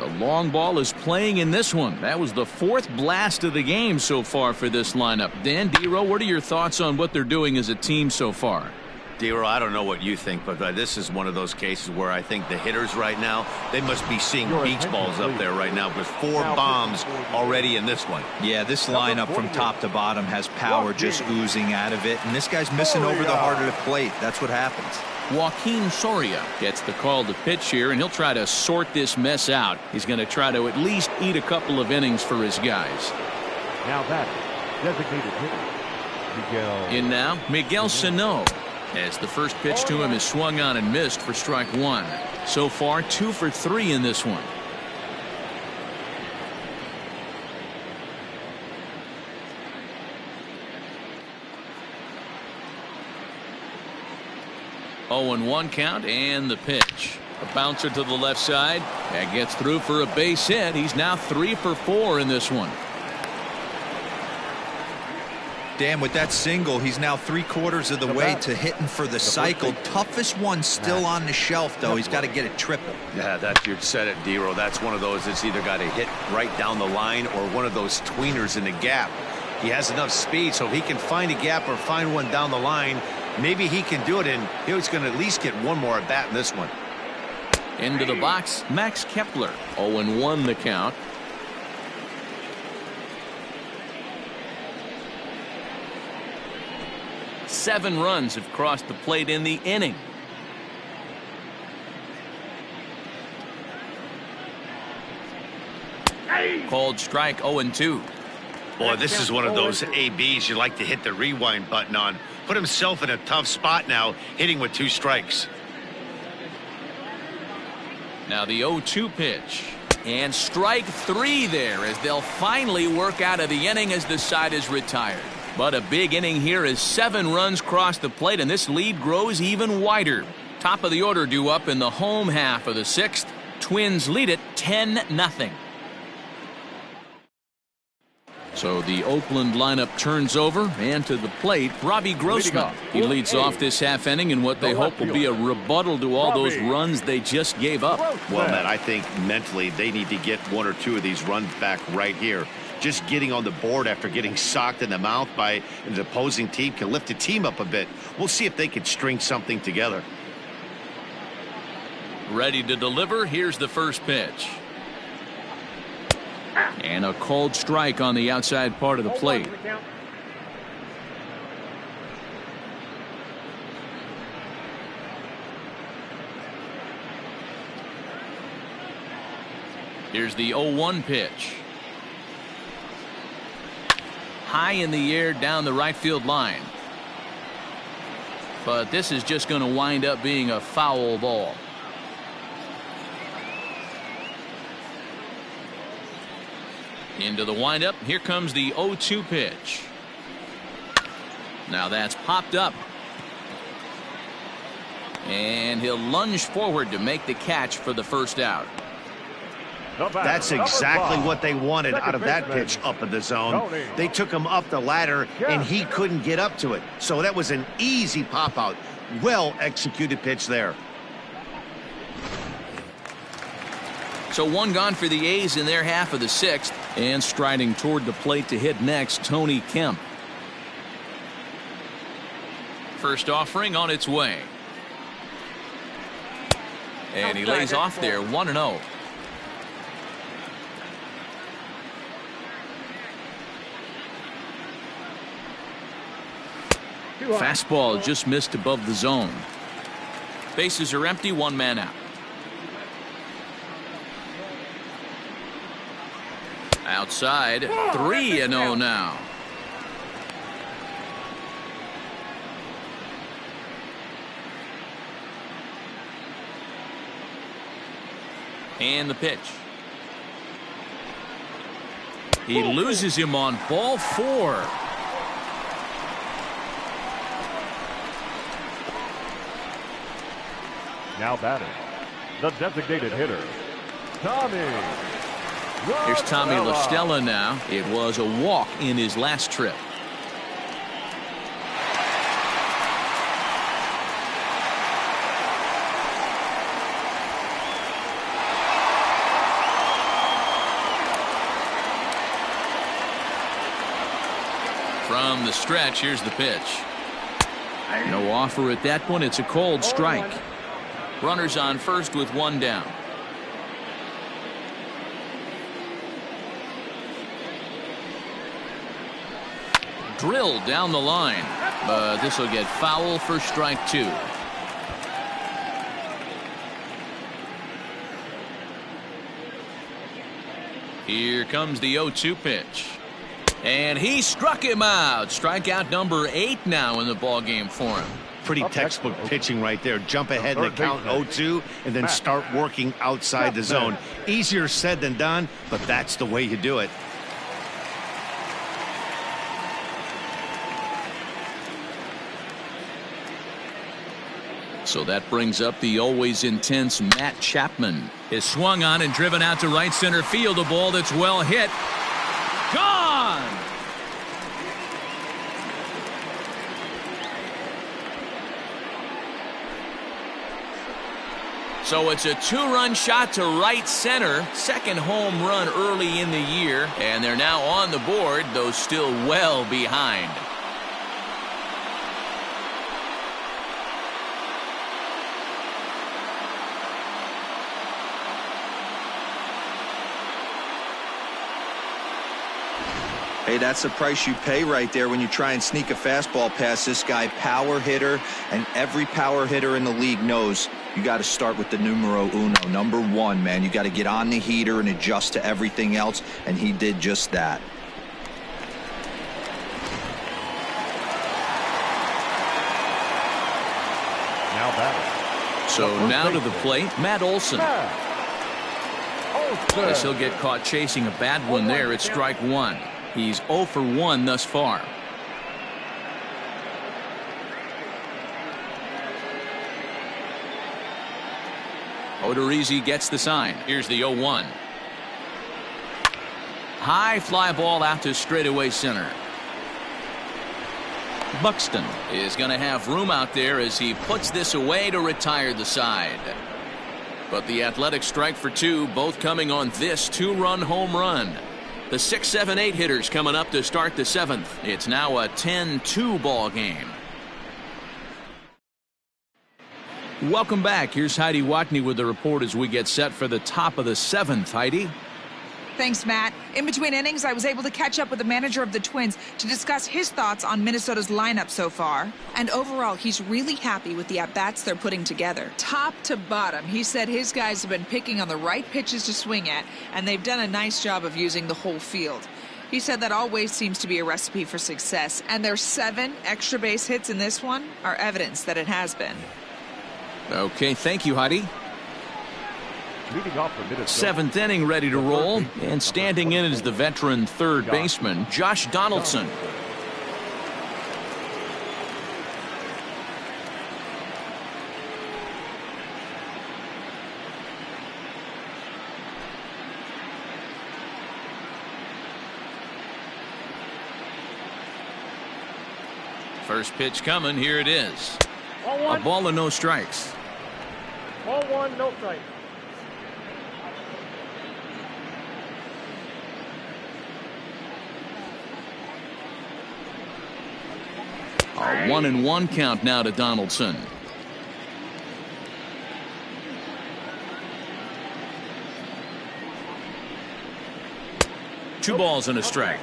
The long ball is playing in this one. That was the 4th blast of the game so far for this lineup. Dan Dero, what are your thoughts on what they're doing as a team so far? Dero, I don't know what you think, but this is one of those cases where I think the hitters right now, they must be seeing beach balls up there right now with 4 bombs already in this one. Yeah, this lineup from top to bottom has power just oozing out of it, and this guy's missing over the heart of the plate. That's what happens. Joaquin Soria gets the call to pitch here, and he'll try to sort this mess out. He's going to try to at least eat a couple of innings for his guys. Now that designated hitter, Miguel. In now, Miguel Sano, as the first pitch to him is swung on and missed for strike 1. So far, 2 for 3 in this one. Oh, and 1 count, and the pitch. A bouncer to the left side. That gets through for a base hit. He's now 3 for 4 in this one. Dan, with that single, he's now 3/4 of the way to hitting for the cycle. Toughest one still on the shelf, though. He's got to get it triple. Yeah, you said it, Dero. That's one of those that's either got to hit right down the line or one of those tweeners in the gap. He has enough speed, so if he can find a gap or find one down the line, maybe he can do it, and he's going to at least get one more at bat in this one. Into the box, Max Kepler. 0-1 the count. Seven runs have crossed the plate in the inning. Called strike. 0-2. Boy, this is one of those ABs you like to hit the rewind button on. Put himself in a tough spot now, hitting with 2 strikes. Now the 0-2 pitch. And strike 3 there as they'll finally work out of the inning as the side is retired. But a big inning here as 7 runs cross the plate, and this lead grows even wider. Top of the order due up in the home half of the 6th. Twins lead it 10-0. So the Oakland lineup turns over, and to the plate, Robbie Grossman. He leads off this half inning in what they hope will be a rebuttal to all those runs they just gave up. Well, Matt, I think mentally they need to get 1 or 2 of these runs back right here. Just getting on the board after getting socked in the mouth by the opposing team can lift the team up a bit. We'll see if they can string something together. Ready to deliver. Here's the first pitch. And a called strike on the outside part of the plate. Here's the 0-1 pitch. High in the air down the right field line. But this is just going to wind up being a foul ball. Into the windup. Here comes the 0-2 pitch. Now that's popped up. And he'll lunge forward to make the catch for the first out. That's exactly what they wanted out of that pitch up in the zone. They took him up the ladder, and he couldn't get up to it. So that was an easy pop-out. Well-executed pitch there. So 1 gone for the A's in their half of the 6th. And striding toward the plate to hit next, Tony Kemp. First offering on its way. And he lays off there, 1-0. Fastball just missed above the zone. Bases are empty, 1 man out. Outside, 3-0 now. And the pitch. He loses him on ball 4. Now batting, the designated hitter, Tommy. Here's Tommy La Stella now. It was a walk in his last trip. from the stretch. Here's the pitch. No offer at that point. It's a cold strike. Runners on first with one down. Drilled down the line, but this will get foul for strike two. Here comes the 0-2 pitch. And he struck him out. Strikeout number 8 now in the ballgame for him. Pretty textbook pitching right there. Jump ahead in the count 0-2 and then start working outside the zone. Easier said than done, but that's the way you do it. So that brings up the always intense Matt Chapman. Is swung on and driven out to right center field. A ball that's well hit. Gone! So it's a 2-run shot to right center. Second home run early in the year. And they're now on the board, though still well behind. Hey, that's the price you pay right there when you try and sneak a fastball past this guy. Power hitter, and every power hitter in the league knows you got to start with the numero uno, number 1, man. You got to get on the heater and adjust to everything else, and he did just that. Now batting. So now to the plate, Matt Olson. Guess he'll get caught chasing a bad one there at strike 1. He's 0 for 1 thus far. Odorizzi gets the sign. Here's the 0-1. High fly ball out to straightaway center. Buxton is going to have room out there as he puts this away to retire the side. But the Athletics strike for 2, both coming on this 2-run home run. The 6, 7, 8 hitters coming up to start the 7th. It's now a 10-2 ball game. Welcome back. Here's Heidi Watney with the report as we get set for the top of the 7th. Heidi. Thanks, Matt. In between innings, I was able to catch up with the manager of the Twins to discuss his thoughts on Minnesota's lineup so far. And overall, he's really happy with the at-bats they're putting together. Top to bottom, he said his guys have been picking on the right pitches to swing at, and they've done a nice job of using the whole field. He said that always seems to be a recipe for success, and their 7 extra base hits in this one are evidence that it has been. Okay, thank you, Heidi. Leading off for Minnesota. 7th inning ready to roll, and standing in is the veteran third baseman, Josh Donaldson. First pitch coming, here it is. A ball and no strikes. 1-1, no strike. A 1-1 count now to Donaldson. Two balls and a strike.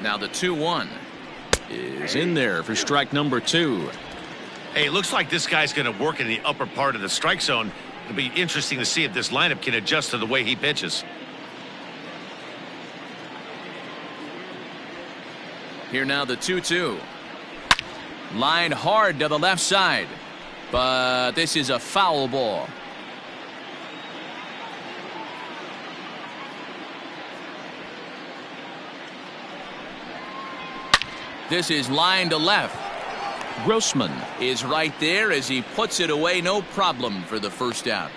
Now the 2-1 is in there for strike number 2. Hey, it looks like this guy's going to work in the upper part of the strike zone. It'll be interesting to see if this lineup can adjust to the way he pitches. Here now the 2-2. Line hard to the left side, but this is a foul ball. This is line to left. Grossman is right there as he puts it away, no problem for the first out.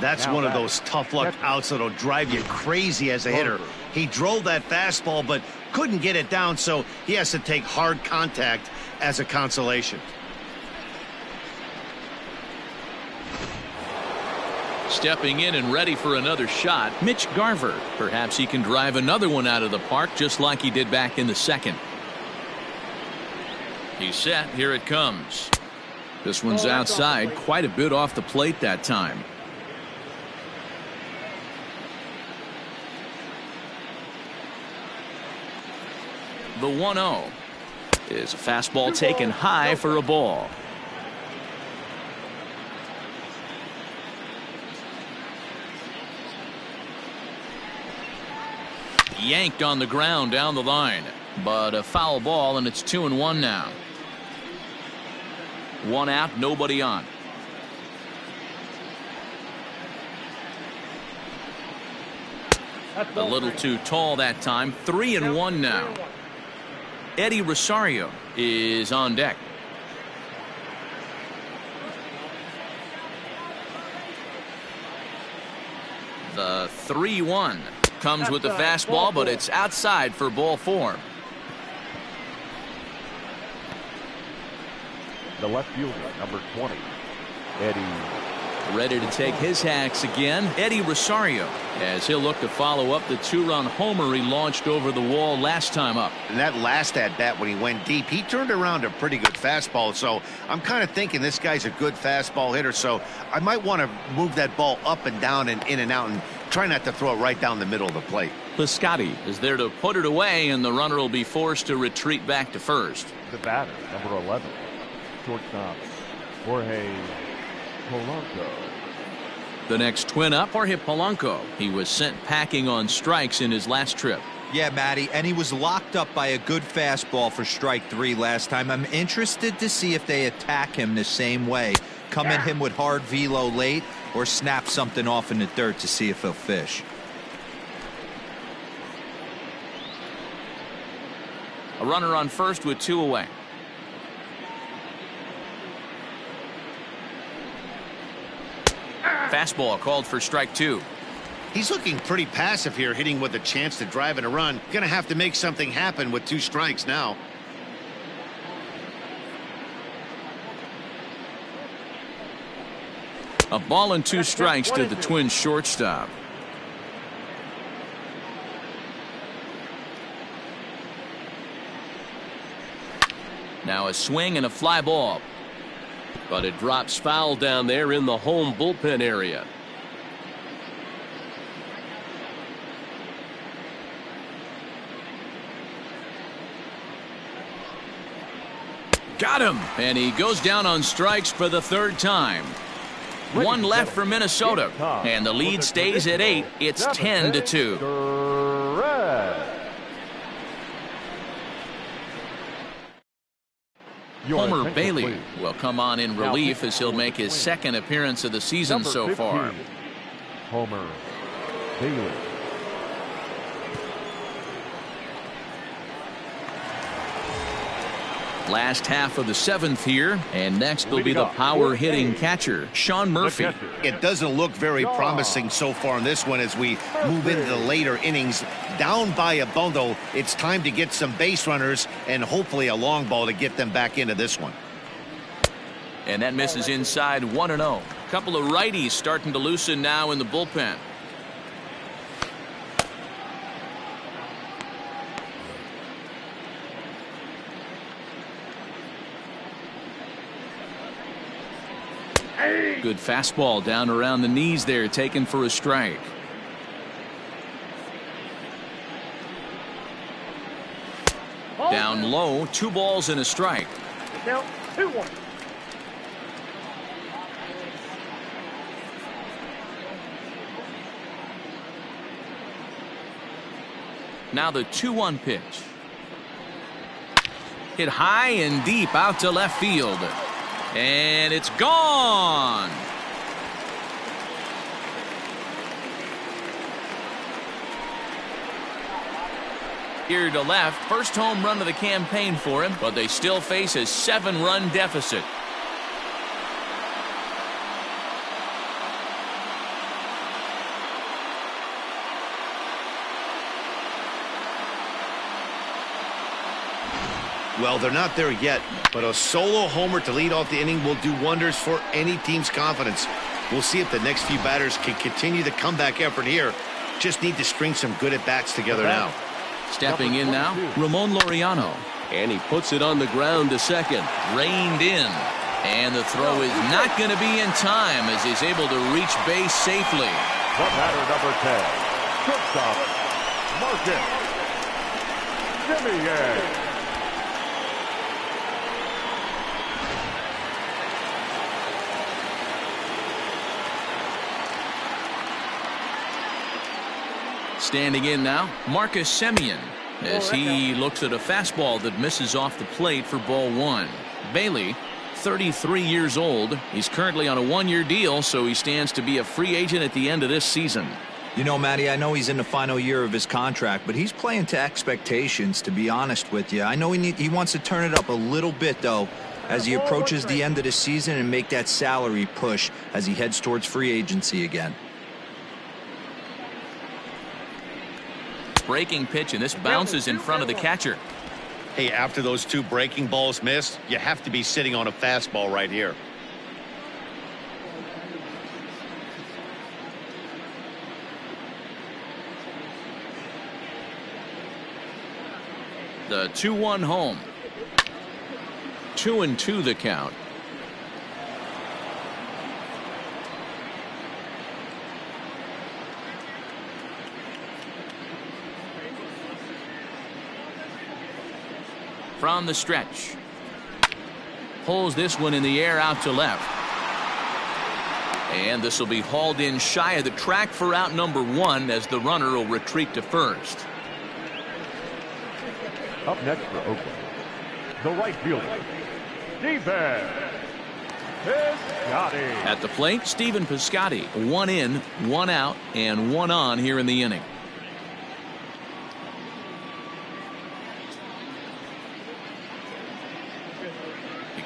That's one of those tough luck outs that'll drive you crazy as a hitter. He drove that fastball but couldn't get it down, so he has to take hard contact as a consolation. Stepping in and ready for another shot, Mitch Garver. Perhaps he can drive another one out of the park just like he did back in the second. He's set. Here it comes. This one's outside, quite a bit off the plate that time. The 1-0 is a fastball taken high for a ball. Yanked on the ground down the line, but a foul ball, and it's 2-1 now. One out, nobody on. A little too tall that time. 3-1 now. Eddie Rosario is on deck. The 3-1 comes with the fastball, but it's outside for ball 4. The left fielder, number 20, Eddie. Ready to take his hacks again, Eddie Rosario, as he'll look to follow up the 2-run homer he launched over the wall last time up. And that last at bat when he went deep, he turned around a pretty good fastball. So I'm kind of thinking this guy's a good fastball hitter. So I might want to move that ball up and down and in and out and try not to throw it right down the middle of the plate. Piscotty is there to put it away, and the runner will be forced to retreat back to first. The batter, number 11, shortstop, Jorge Polanco. The next twin up, Jorge Polanco. He was sent packing on strikes in his last trip. Yeah, Matty, and he was locked up by a good fastball for strike 3 last time. I'm interested to see if they attack him the same way. Come at him with hard velo late or snap something off in the dirt to see if he'll fish. A runner on first with 2 away. Fastball called for strike 2. He's looking pretty passive here, hitting with a chance to drive in a run. Gonna have to make something happen with 2 strikes now. A ball and 2 strikes to the Twins shortstop. Now a swing and a fly ball. But it drops foul down there in the home bullpen area. Got him, and he goes down on strikes for the 3rd time. 1 left for Minnesota, and the lead stays at 8. It's 10-2. Homer Bailey will come on in relief as he'll make his 2nd appearance of the season so far. Homer Bailey. Last half of the 7th here, and next will be the power hitting catcher, Sean Murphy. It doesn't look very promising so far in this one as we move into the later innings. Down by a bundle, it's time to get some base runners and hopefully a long ball to get them back into this one. And that misses inside 1-0. Couple of righties starting to loosen now in the bullpen. Good fastball down around the knees there, taken for a strike. Down low, 2 balls and a strike. Count 2-1. Now the 2-1 pitch. Hit high and deep out to left field. And it's gone. Here to left, first home run of the campaign for him, but they still face a 7-run deficit. Well, they're not there yet, but a solo homer to lead off the inning will do wonders for any team's confidence. We'll see if the next few batters can continue the comeback effort here. Just need to string some good at-bats together now. Stepping in now, Ramon Laureano. And he puts it on the ground to second. Reined in. And the throw is not going to be in time as he's able to reach base safely. The batter, number 10, shortstop, Marcus Semien. Standing in now, Marcus Semien, as he looks at a fastball that misses off the plate for ball 1. Bailey, 33 years old. He's currently on a 1-year deal, so he stands to be a free agent at the end of this season. You know, Matty, I know he's in the final year of his contract, but he's playing to expectations, to be honest with you. I know he wants to turn it up a little bit, though, as he approaches the end of the season and make that salary push as he heads towards free agency again. Breaking pitch, and this bounces in front of the catcher. Hey, after those 2 breaking balls missed, you have to be sitting on a fastball right here. The 2-1 home. 2-2 the count. From the stretch. Pulls this one in the air out to left. And this will be hauled in shy of the track for out number 1 as the runner will retreat to first. Up next for Oakland, the right fielder, Stephen Piscotty. At the plate, Stephen Piscotty. 1 in, 1 out, and 1 on here in the inning.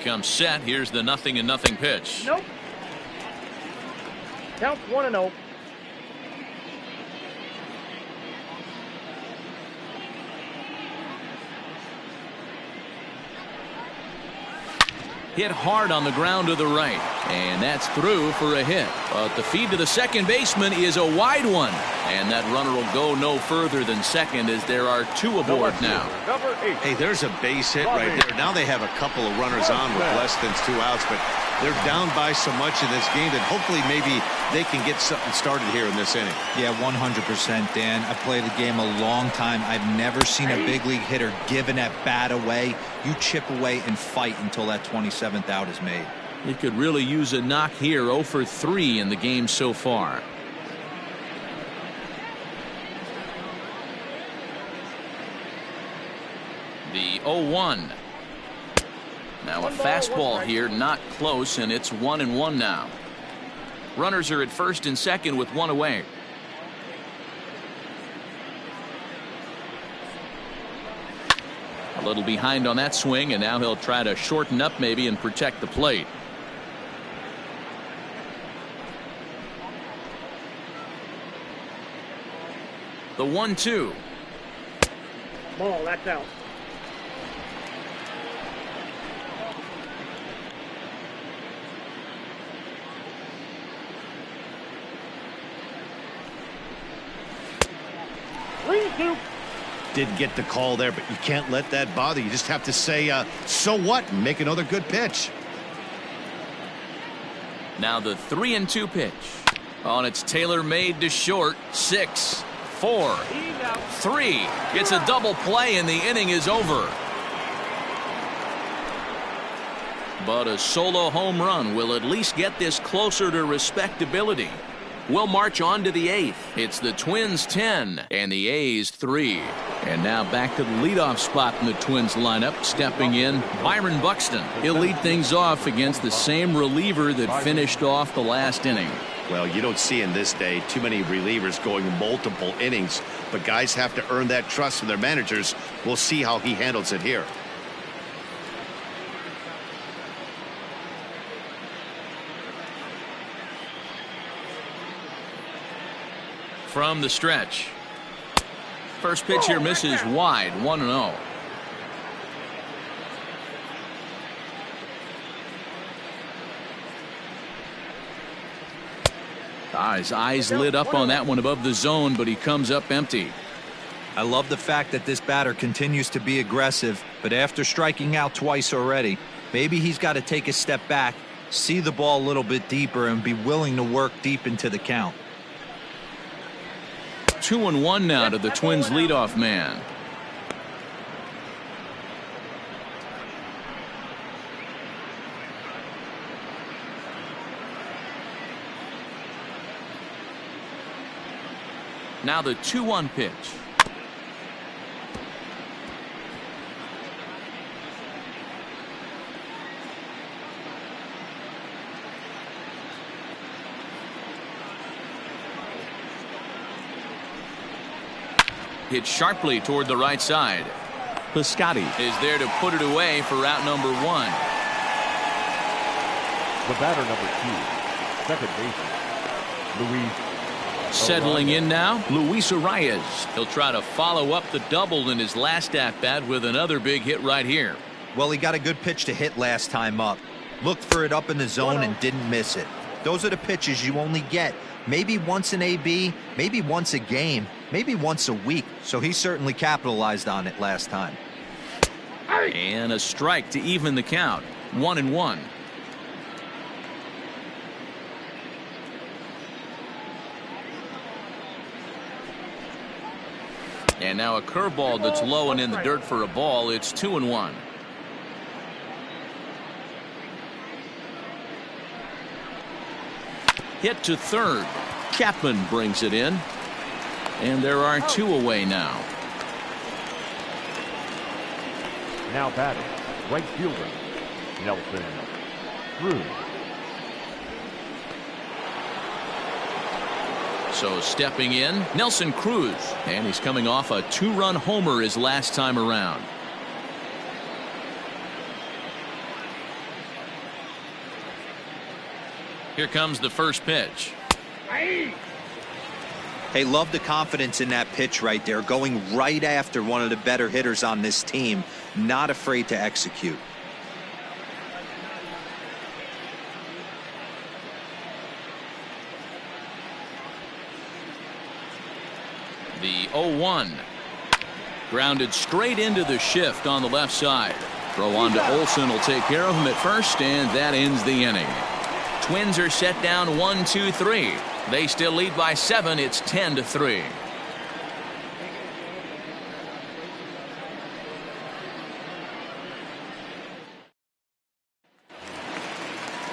Comes set. Here's the 0-0 pitch. Nope. Count 1-0. Hit hard on the ground to the right, and that's through for a hit. But the feed to the second baseman is a wide one, and that runner will go no further than second as there are 2 aboard now. Number 8. Hey, there's a base hit right there. Now they have a couple of runners on with less than 2 outs, but they're down by so much in this game that hopefully maybe they can get something started here in this inning. Yeah, 100%, Dan. I played the game a long time. I've never seen a big league hitter give an at-bat away. You chip away and fight until that 27th out is made. He could really use a knock here. 0 for 3 in the game so far. The 0-1. Now a fastball here, not close, and it's 1-1 now. Runners are at first and second with 1 away. A little behind on that swing, and now he'll try to shorten up maybe and protect the plate. The 1-2. Ball, that's out. Didn't get the call there, but you can't let that bother you. Just have to say, so what, and make another good pitch. Now the 3-2 pitch. Oh, and it's tailor-made to short. 6, 4, 3. It's a double play, and the inning is over. But a solo home run will at least get this closer to respectability. We'll march on to the 8th. It's the Twins 10 and the A's 3. And now back to the leadoff spot in the Twins lineup. Stepping in, Byron Buxton. He'll lead things off against the same reliever that finished off the last inning. Well, you don't see in this day too many relievers going multiple innings, but guys have to earn that trust from their managers. We'll see how he handles it here. From the stretch. First pitch here misses wide. 1-0. His eyes lit up on that one above the zone, but he comes up empty. I love the fact that this batter continues to be aggressive, but after striking out twice already, maybe he's got to take a step back, see the ball a little bit deeper, and be willing to work deep into the count. 2-1 now to the Twins leadoff man. Now the 2-1 pitch. Hit sharply toward the right side. Piscotty is there to put it away for out number 1. The batter, number 2, second baseman, Luis. Settling in now, Luis Arias. He'll try to follow up the double in his last at-bat with another big hit right here. Well, he got a good pitch to hit last time up. Looked for it up in the zone and didn't miss it. Those are the pitches you only get maybe once in AB, maybe once a game, maybe once a week. So he certainly capitalized on it last time. And a strike to even the count. 1-1. And now a curveball that's low and in the dirt for a ball. It's 2-1. Hit to third. Chapman brings it in. And there are 2 away now. Now batting, right fielder, Nelson Cruz. So stepping in, Nelson Cruz. And he's coming off a 2-run homer his last time around. Here comes the first pitch. Hey, love the confidence in that pitch right there, going right after one of the better hitters on this team, not afraid to execute. The 0-1. Grounded straight into the shift on the left side. Throw on to Olsen will take care of him at first, and that ends the inning. Twins are set down 1-2-3. They still lead by 7. It's 10-3.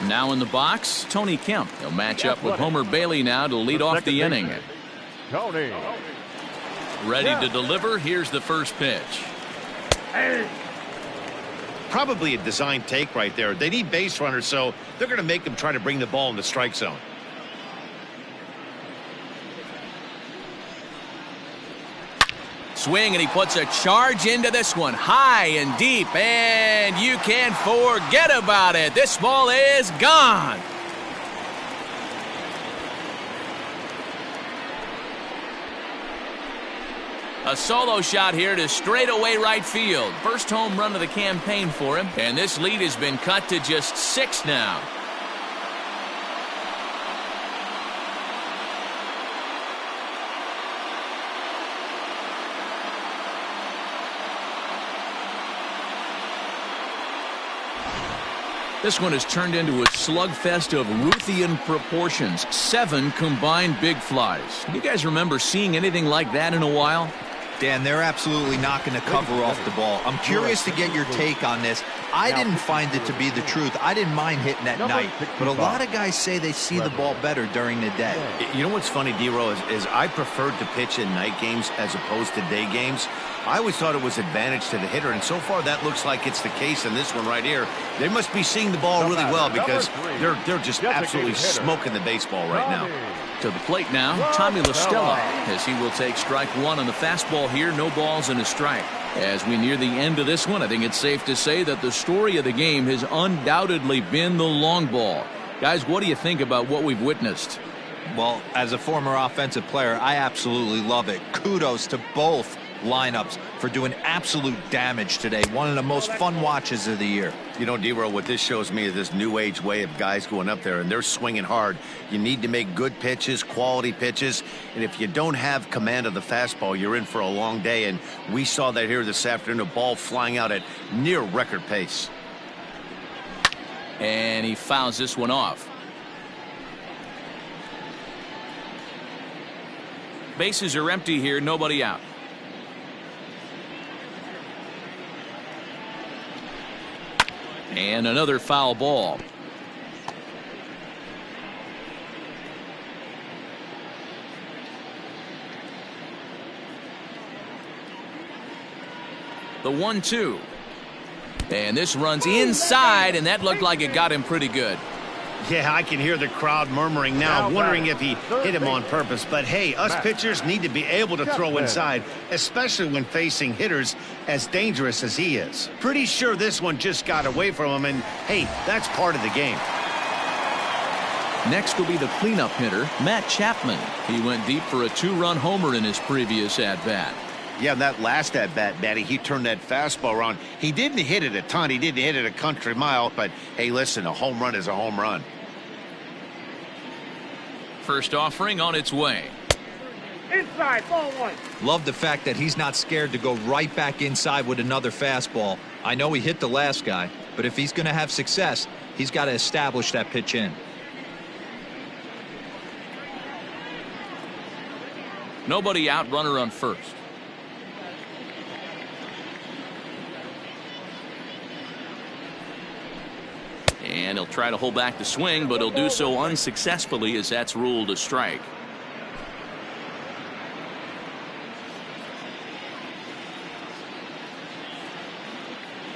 Now in the box, Tony Kemp. He'll match up with Homer Bailey now to lead off the inning. Tony. Ready to deliver. Here's the first pitch. Probably a design take right there. They need base runners, so they're going to make them try to bring the ball in the strike zone. Swing, and he puts a charge into this one, high and deep, and you can't forget about it. This ball is gone. A solo shot here to straightaway right field. First home run of the campaign for him, and this lead has been cut to just 6 now. This one has turned into a slugfest of Ruthian proportions. 7 combined big flies. You guys remember seeing anything like that in a while? Dan, they're absolutely not going to cover off the ball. I'm curious to get your take on this. I didn't find it to be the truth. I didn't mind hitting at night, but a lot of guys say they see the ball better during the day. You know what's funny, D-Row, is I preferred to pitch in night games as opposed to day games. I always thought it was advantage to the hitter, and so far that looks like it's the case in this one right here. They must be seeing the ball really well because they're just absolutely smoking the baseball right now. To the plate now, Tommy La Stella, as he will take strike 1 on the fastball here. No balls and a strike. As we near the end of this one, I think it's safe to say that the story of the game has undoubtedly been the long ball. Guys, what do you think about what we've witnessed? Well, as a former offensive player, I absolutely love it. Kudos to both lineups for doing absolute damage today. One of the most fun watches of the year. You know, D-Row, what this shows me is this new age way of guys going up there, and they're swinging hard. You need to make good pitches, quality pitches, and if you don't have command of the fastball, you're in for a long day, and we saw that here this afternoon, a ball flying out at near record pace. And he fouls this one off. Bases are empty here, nobody out. And another foul ball. The 1-2. And this runs inside, and that looked like it got him pretty good. Yeah, I can hear the crowd murmuring now, wondering if he hit him on purpose. But, hey, us pitchers need to be able to throw inside, especially when facing hitters as dangerous as he is. Pretty sure this one just got away from him, and, hey, that's part of the game. Next will be the cleanup hitter, Matt Chapman. He went deep for a 2-run homer in his previous at-bat. Yeah, that last at-bat, Matty, he turned that fastball around. He didn't hit it a ton. He didn't hit it a country mile. But, hey, listen, a home run is a home run. First offering on its way. Inside, ball 1. Love the fact that he's not scared to go right back inside with another fastball. I know he hit the last guy, but if he's going to have success, he's got to establish that pitch in. Nobody out, runner on first. And he'll try to hold back the swing, but he'll do so unsuccessfully as that's ruled a strike.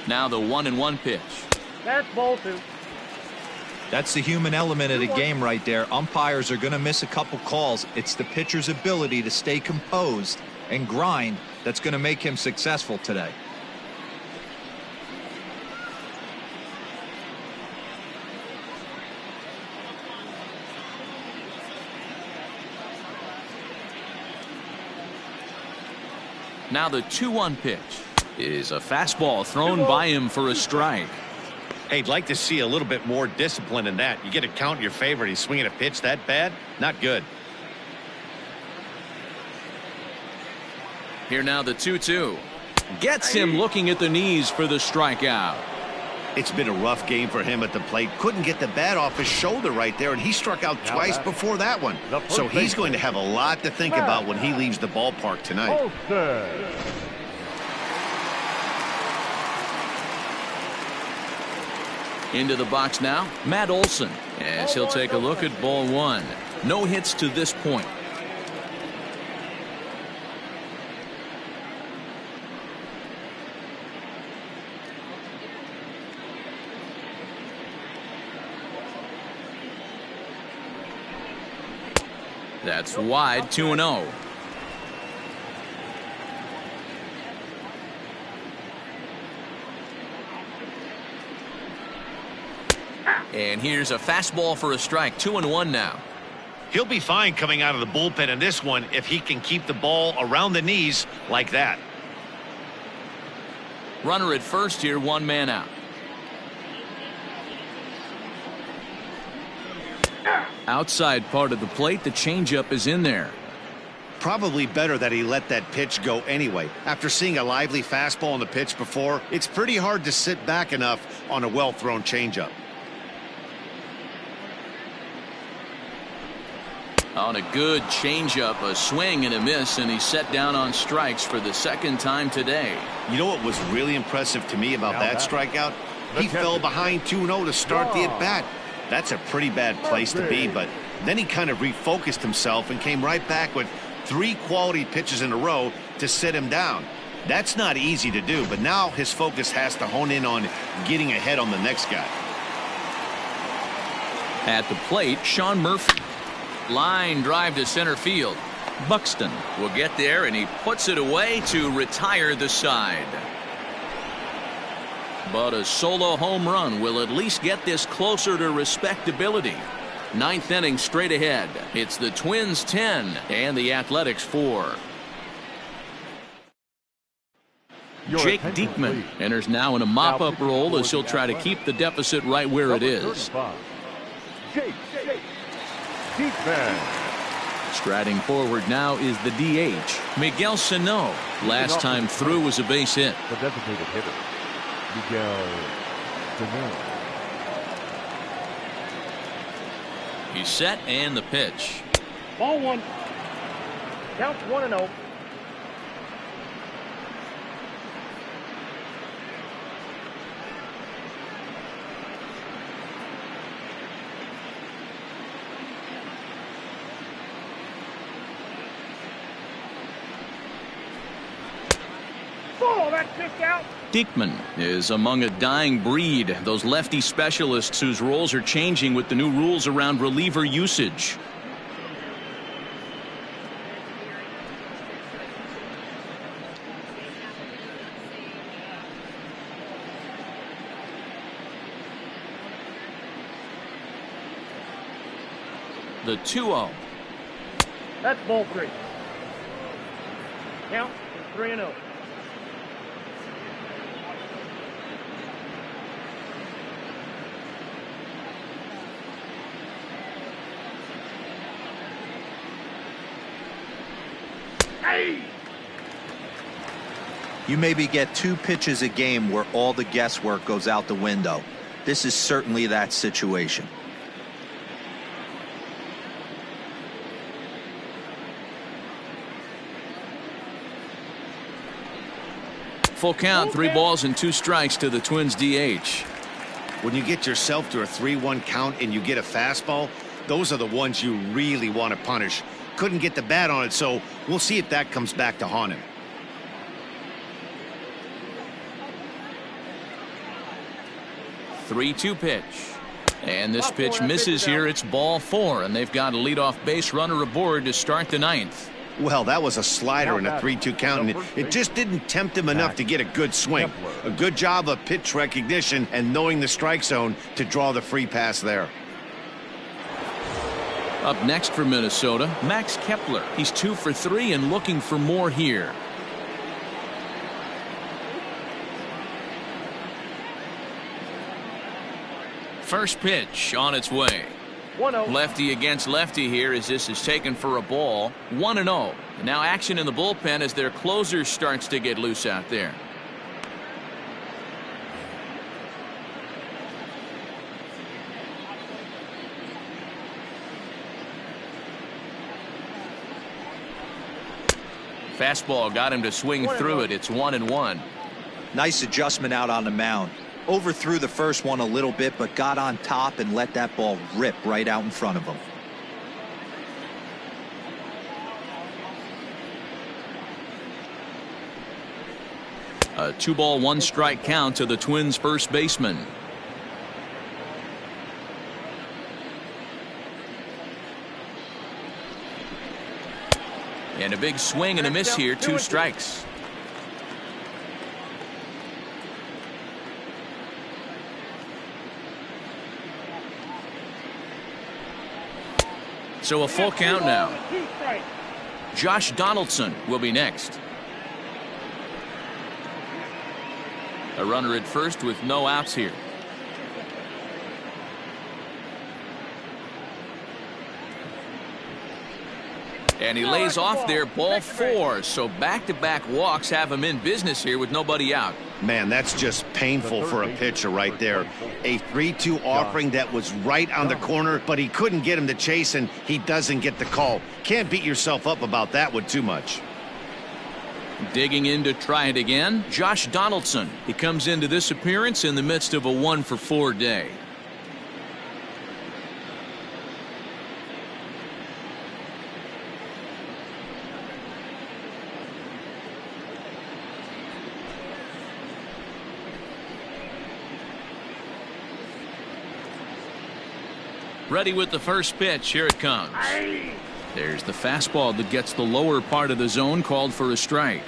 Now the 1-1 pitch. That's ball 2. That's the human element of the game right there. Umpires are going to miss a couple calls. It's the pitcher's ability to stay composed and grind that's going to make him successful today. Now the 2-1 pitch is a fastball thrown by him for a strike. Hey, I'd like to see a little bit more discipline in that. You get a count in your favor. He's swinging a pitch that bad? Not good. Here now the 2-2. Gets him looking at the knees for the strikeout. It's been a rough game for him at the plate. Couldn't get the bat off his shoulder right there, and he struck out twice before that one. So he's going to have a lot to think about when he leaves the ballpark tonight. Into the box now, Matt Olson, as he'll take a look at ball 1. No hits to this point. That's wide, 2-0. And here's a fastball for a strike. 2-1 now. He'll be fine coming out of the bullpen in this one if he can keep the ball around the knees like that. Runner at first here, 1 man out. Outside part of the plate, the changeup is in there. Probably better that he let that pitch go anyway. After seeing a lively fastball on the pitch before, it's pretty hard to sit back enough on a well-thrown changeup. On a good changeup, a swing and a miss, and he's set down on strikes for the second time today. You know what was really impressive to me about that strikeout? He fell behind 2-0 to start the at-bat. That's a pretty bad place to be, but then he kind of refocused himself and came right back with 3 quality pitches in a row to sit him down. That's not easy to do, but now his focus has to hone in on getting ahead on the next guy. At the plate, Sean Murphy. Line drive to center field. Buxton will get there, and he puts it away to retire the side. But a solo home run will at least get this closer to respectability. 9th inning straight ahead. It's the Twins 10 and the Athletics 4. Jake Diekman enters now in a mop-up role as he'll try to keep the deficit right where it is. Jake Diekman. Striding forward now is the DH, Miguel Sano. Last time through was a base hit. The designated hitter, Miguel Sano. He's set and the pitch. Ball one. Counts 1-0. Diekman is among a dying breed, those lefty specialists whose roles are changing with the new rules around reliever usage. The 2-0. That's ball three. Count 3-0. You maybe get 2 pitches a game where all the guesswork goes out the window. This is certainly that situation. Full count, 3 balls and 2 strikes to the Twins DH. When you get yourself to a 3-1 count and you get a fastball, those are the ones you really want to punish. Couldn't get the bat on it, so we'll see if that comes back to haunt him. Three-2 pitch. And this pitch misses here. It's ball 4, and they've got a leadoff base runner aboard to start the 9th. Well, that was a slider in a 3-2 count, and it just didn't tempt him enough to get a good swing. A good job of pitch recognition and knowing the strike zone to draw the free pass there. Up next for Minnesota, Max Kepler. He's 2 for 3 and looking for more here. First pitch on its way. 1-0. Lefty against lefty here as this is taken for a ball. 1-0. Now action in the bullpen as their closer starts to get loose out there. Fastball got him to swing through it. It's 1-1. Nice adjustment out on the mound. Overthrew the first one a little bit, but got on top and let that ball rip right out in front of him. A 2-ball, 1-strike count to the Twins' first baseman. And a big swing and a miss here. 2 strikes. So a full count now. Josh Donaldson will be next. A runner at first with no outs here. And he lays off there, ball 4. So back-to-back walks have him in business here with nobody out. Man, that's just painful for a pitcher right there. A 3-2 offering that was right on the corner, but he couldn't get him to chase, and he doesn't get the call. Can't beat yourself up about that one too much. Digging in to try it again, Josh Donaldson. He comes into this appearance in the midst of a 1-for-4 day. Ready with the first pitch. Here it comes. There's the fastball that gets the lower part of the zone, called for a strike.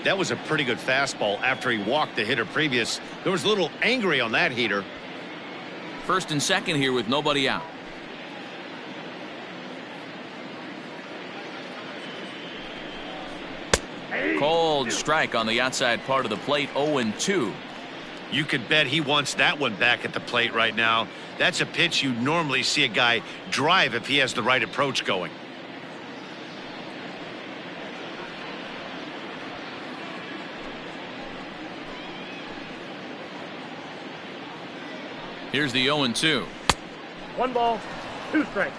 That was a pretty good fastball after he walked the hitter previous. There was a little angry on that heater. First and second here with nobody out. Cold strike on the outside part of the plate. 0-2. You could bet he wants that one back at the plate right now. That's a pitch you normally see a guy drive if he has the right approach going. Here's the 0-2. 1 ball, 2 strikes.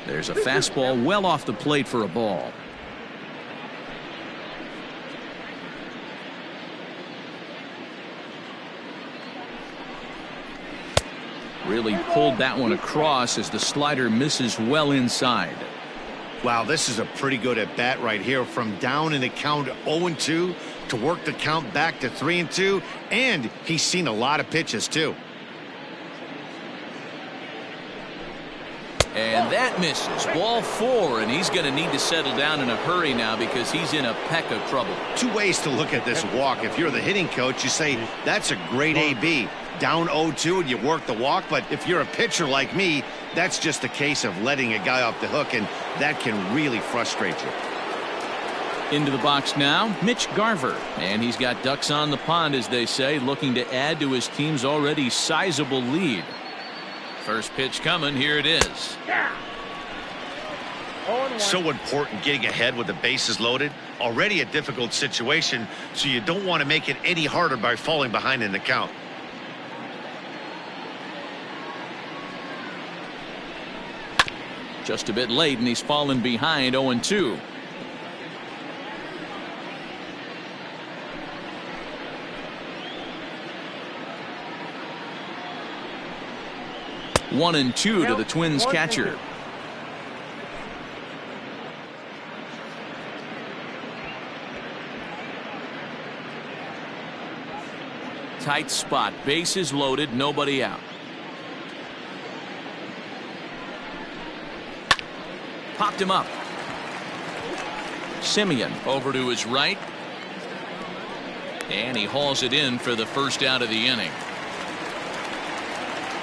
There's a fastball well off the plate for a ball. Really pulled that one across as the slider misses well inside. Wow, this is a pretty good at bat right here. From down in the count 0-2 to work the count back to 3-2, and he's seen a lot of pitches too. And that misses. Ball 4, and he's going to need to settle down in a hurry now because he's in a peck of trouble. 2 ways to look at this walk. If you're the hitting coach, you say that's a great AB. Down 0-2 and you work the walk, but if you're a pitcher like me, that's just a case of letting a guy off the hook, and that can really frustrate you. Into the box now, Mitch Garver, and he's got ducks on the pond, as they say, looking to add to his team's already sizable lead. First pitch coming. Here it is. So important getting ahead with the bases loaded. Already a difficult situation, so you don't want to make it any harder by falling behind in the count. Just a bit late, and he's fallen behind. 0-2. One and two to the Twins catcher. Tight spot, bases loaded, nobody out. Popped him up. Simeon over to his right, and he hauls it in for the first out of the inning.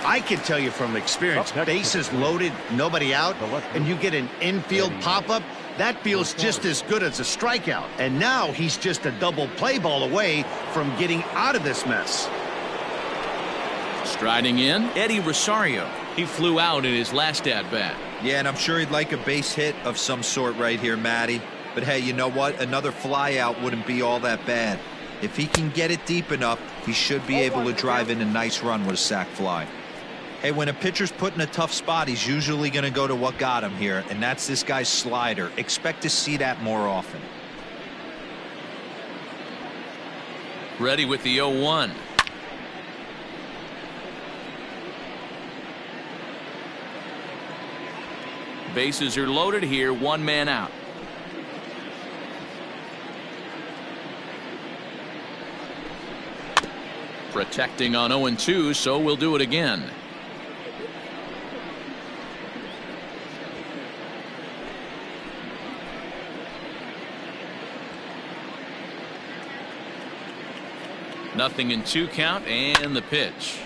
I can tell you from experience, bases loaded, nobody out, and you get an infield pop-up, that feels just as good as a strikeout. And now he's just a double play ball away from getting out of this mess. Striding in, Eddie Rosario. He flew out in his last at-bat. Yeah, and I'm sure he'd like a base hit of some sort right here, Matty. But hey, you know what? Another fly out wouldn't be all that bad. If he can get it deep enough, he should be able to drive in a nice run with a sac fly. Hey, when a pitcher's put in a tough spot, he's usually going to go to what got him here, and that's this guy's slider. Expect to see that more often. Ready with the 0-1. Bases are loaded here, 1 man out. Protecting on 0-2, so we'll do it again. Nothing in 2 count, and the pitch.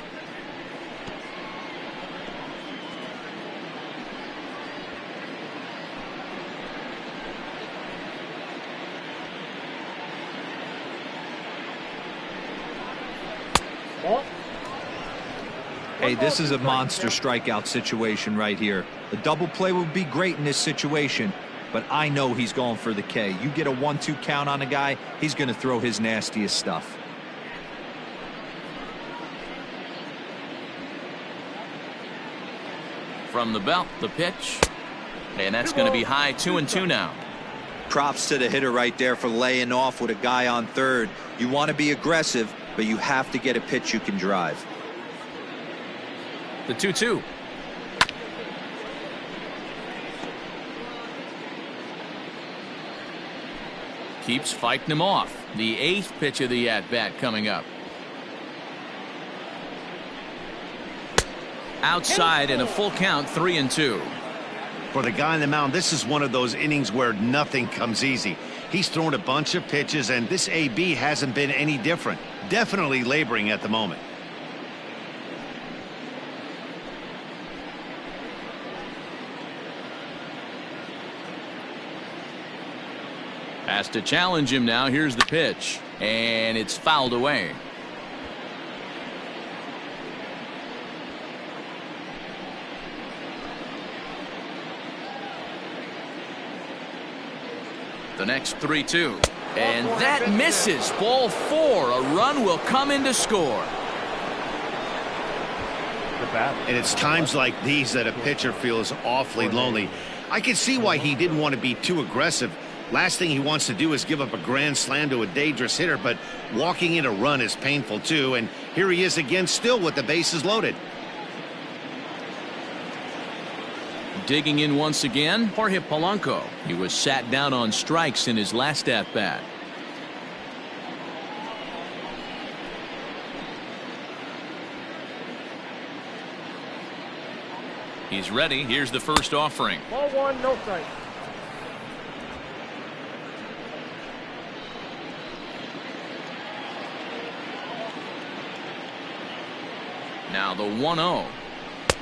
Hey, this is a monster strikeout situation right here. A double play would be great in this situation, but I know he's going for the K. You get a 1-2 count on a guy, he's going to throw his nastiest stuff. From the belt, the pitch, and that's going to be high. 2-2 now. Props to the hitter right there for laying off with a guy on third. You want to be aggressive, but you have to get a pitch you can drive. The 2-2. Keeps fighting him off. The 8th pitch of the at-bat coming up. Outside and a full count. 3-2. For the guy on the mound, this is one of those innings where nothing comes easy. He's thrown a bunch of pitches, and this AB hasn't been any different. Definitely laboring at the moment. Has to challenge him now. Here's the pitch, and it's fouled away. The next 3-2, and that misses. Ball 4. A run will come in to score. And it's times like these that a pitcher feels awfully lonely. I can see why he didn't want to be too aggressive. Last thing he wants to do is give up a grand slam to a dangerous hitter, but walking in a run is painful too. And here he is again, still with the bases loaded. Digging in once again, Jorge Polanco. He was sat down on strikes in his last at-bat. He's ready. Here's the first offering. Ball 1, no strike. Now the 1-0.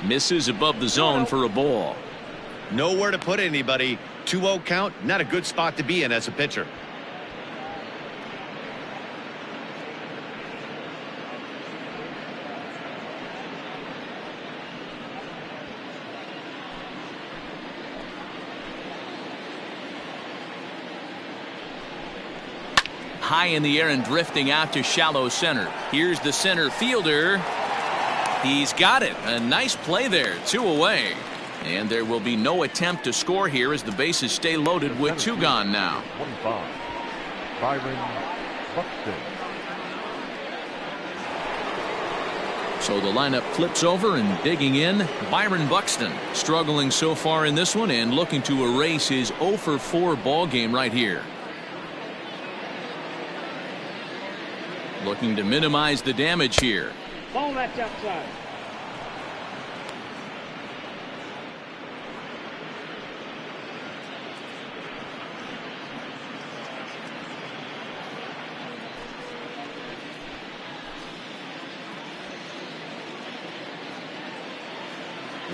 Misses above the zone for a ball. Nowhere to put anybody. 2-0 count, not a good spot to be in as a pitcher. High in the air and drifting out to shallow center. Here's the center fielder. He's got it. A nice play there. 2 away. And there will be no attempt to score here as the bases stay loaded with 2 gone now. 25, Byron Buxton. So the lineup flips over, and digging in, Byron Buxton. Struggling so far in this one and looking to erase his 0 for 4 ball game right here. Looking to minimize the damage here. Ball that's outside.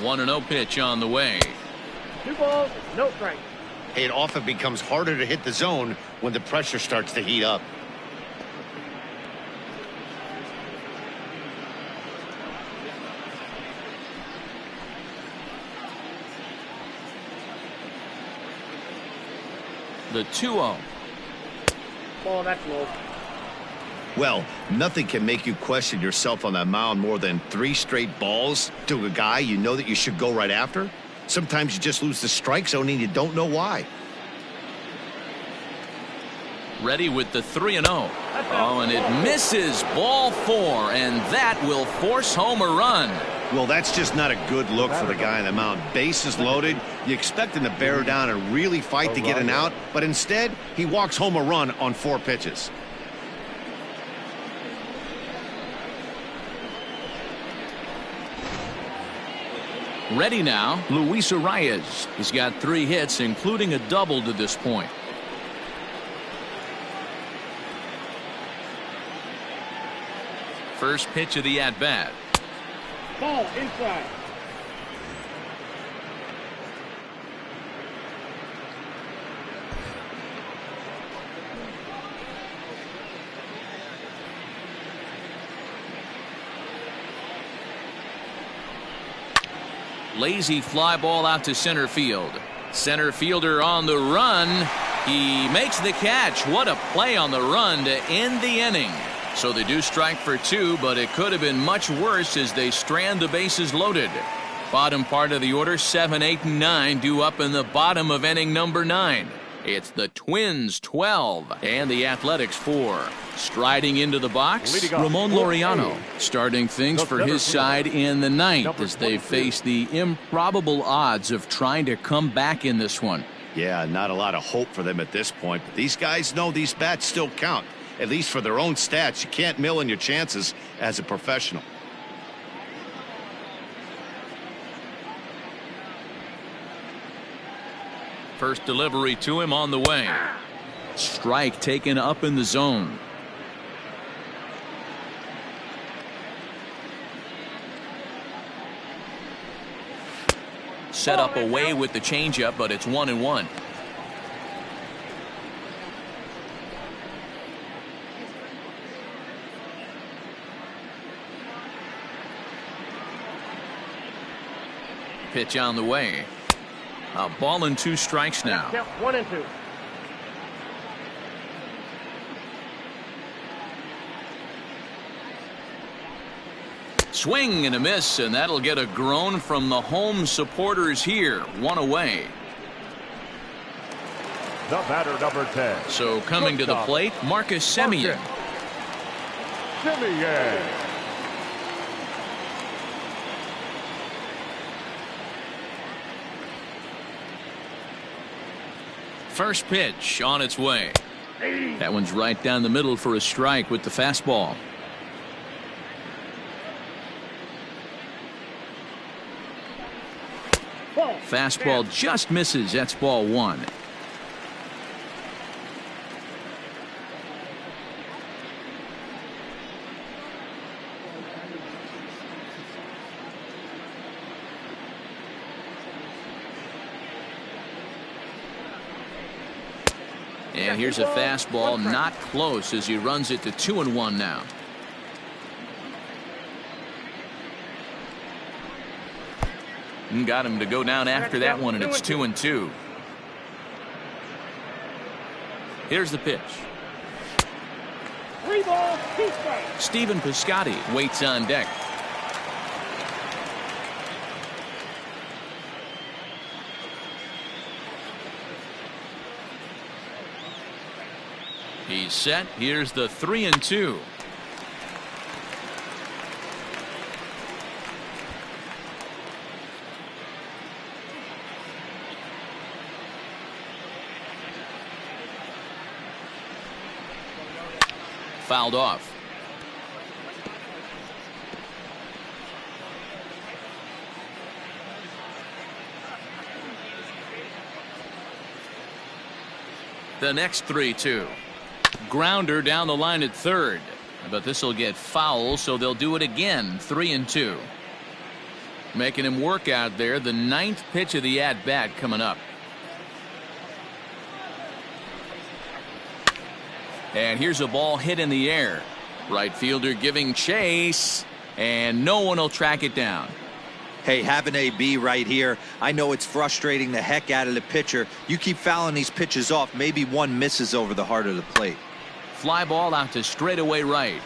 One 1-0 pitch on the way. 2 balls, no strike. It often becomes harder to hit the zone when the pressure starts to heat up. The 2-0. Ball that's low. Well, nothing can make you question yourself on that mound more than 3 straight balls to a guy you know that you should go right after. Sometimes you just lose the strike zone and you don't know why. Ready with the 3-0. Oh, and it misses. Ball 4, and that will force home a run. Well, that's just not a good look for the guy on the mound. Bases loaded. You expect him to bear down and really fight to get an out, but instead he walks home a run on 4 pitches. Ready now, Luis Arias. He's got 3 hits, including a double to this point. First pitch of the at-bat. Ball inside. Lazy fly ball out to center field. Center fielder on the run. He makes the catch. What a play on the run to end the inning. So they do strike for 2, but it could have been much worse as they strand the bases loaded. Bottom part of the order, 7, 8, and 9 due up in the bottom of inning number 9. It's the Twins 12 and the Athletics 4. Striding into the box, Ramon Laureano starting things for his side in the 9th as they face the improbable odds of trying to come back in this one. Yeah, not a lot of hope for them at this point, but these guys know these bats still count. At least for their own stats. You can't mill in your chances as a professional. First delivery to him on the way. Strike taken up in the zone. Set up away with the changeup, but it's 1-1. Pitch on the way. A ball and 2 strikes now. 1-2. Swing and a miss, and that'll get a groan from the home supporters here. 1 away. The batter, number 10. So coming to the plate, Marcus Semien. Semien. First pitch on its way. That one's right down the middle for a strike with the fastball. Fastball just misses. That's ball 1. And here's a fastball, not close, as he runs it to 2-1 now. And got him to go down after that one, and it's 2-2. Here's the pitch. 3 balls, 2 strikes. Stephen Piscotty waits on deck. He's set. Here's the 3-2. Fouled off. The next 3-2. Grounder down the line at third, but this will get foul, so they'll do it again. 3-2. Making him work out there. The 9th pitch of the at-bat coming up. And here's a ball hit in the air. Right fielder giving chase, and no one will track it down. Hey, have an AB right here. I know it's frustrating the heck out of the pitcher. You keep fouling these pitches off, maybe one misses over the heart of the plate. Fly ball out to straightaway right.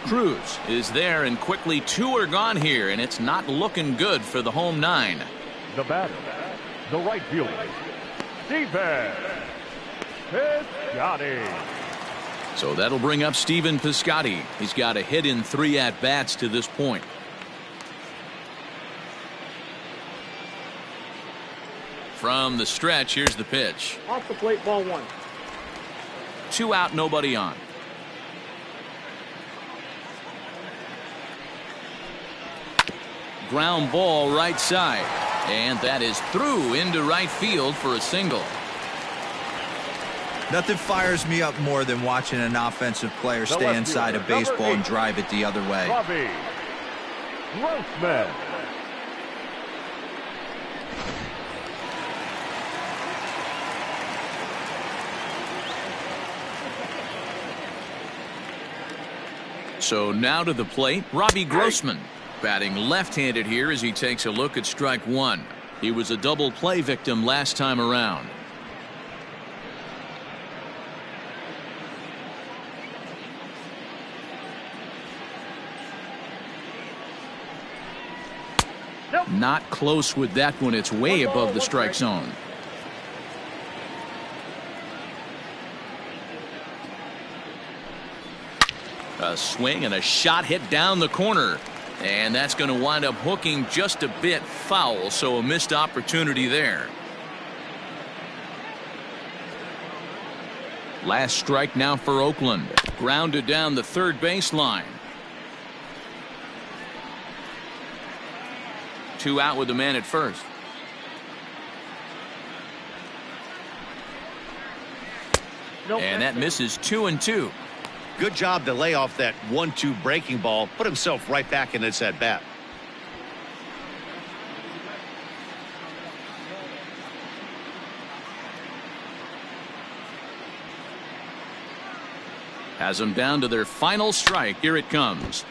Cruz is there, and quickly 2 are gone here, and it's not looking good for the home 9. The batter, the right fielder, Stephen Piscotty. So that'll bring up Stephen Piscotty. He's got a hit in 3 at-bats to this point. From the stretch, here's the pitch. Off the plate, ball 1. 2 out, nobody on. Ground ball right side, and that is through into right field for a single. Nothing fires me up more than watching an offensive player stay inside a baseball and drive it the other way. Robbie Grossman. So now to the plate, Robbie Grossman, batting left-handed here as he takes a look at strike 1. He was a double play victim last time around. Not close with that one. It's way above the strike zone. A swing and a shot hit down the corner, and that's going to wind up hooking just a bit foul, so a missed opportunity there. Last strike now for Oakland. Grounded down the third baseline. 2 out with the man at first. And that misses 2-2. Good job to lay off that 1-2 breaking ball. Put himself right back in its at bat. Has them down to their final strike. Here it comes.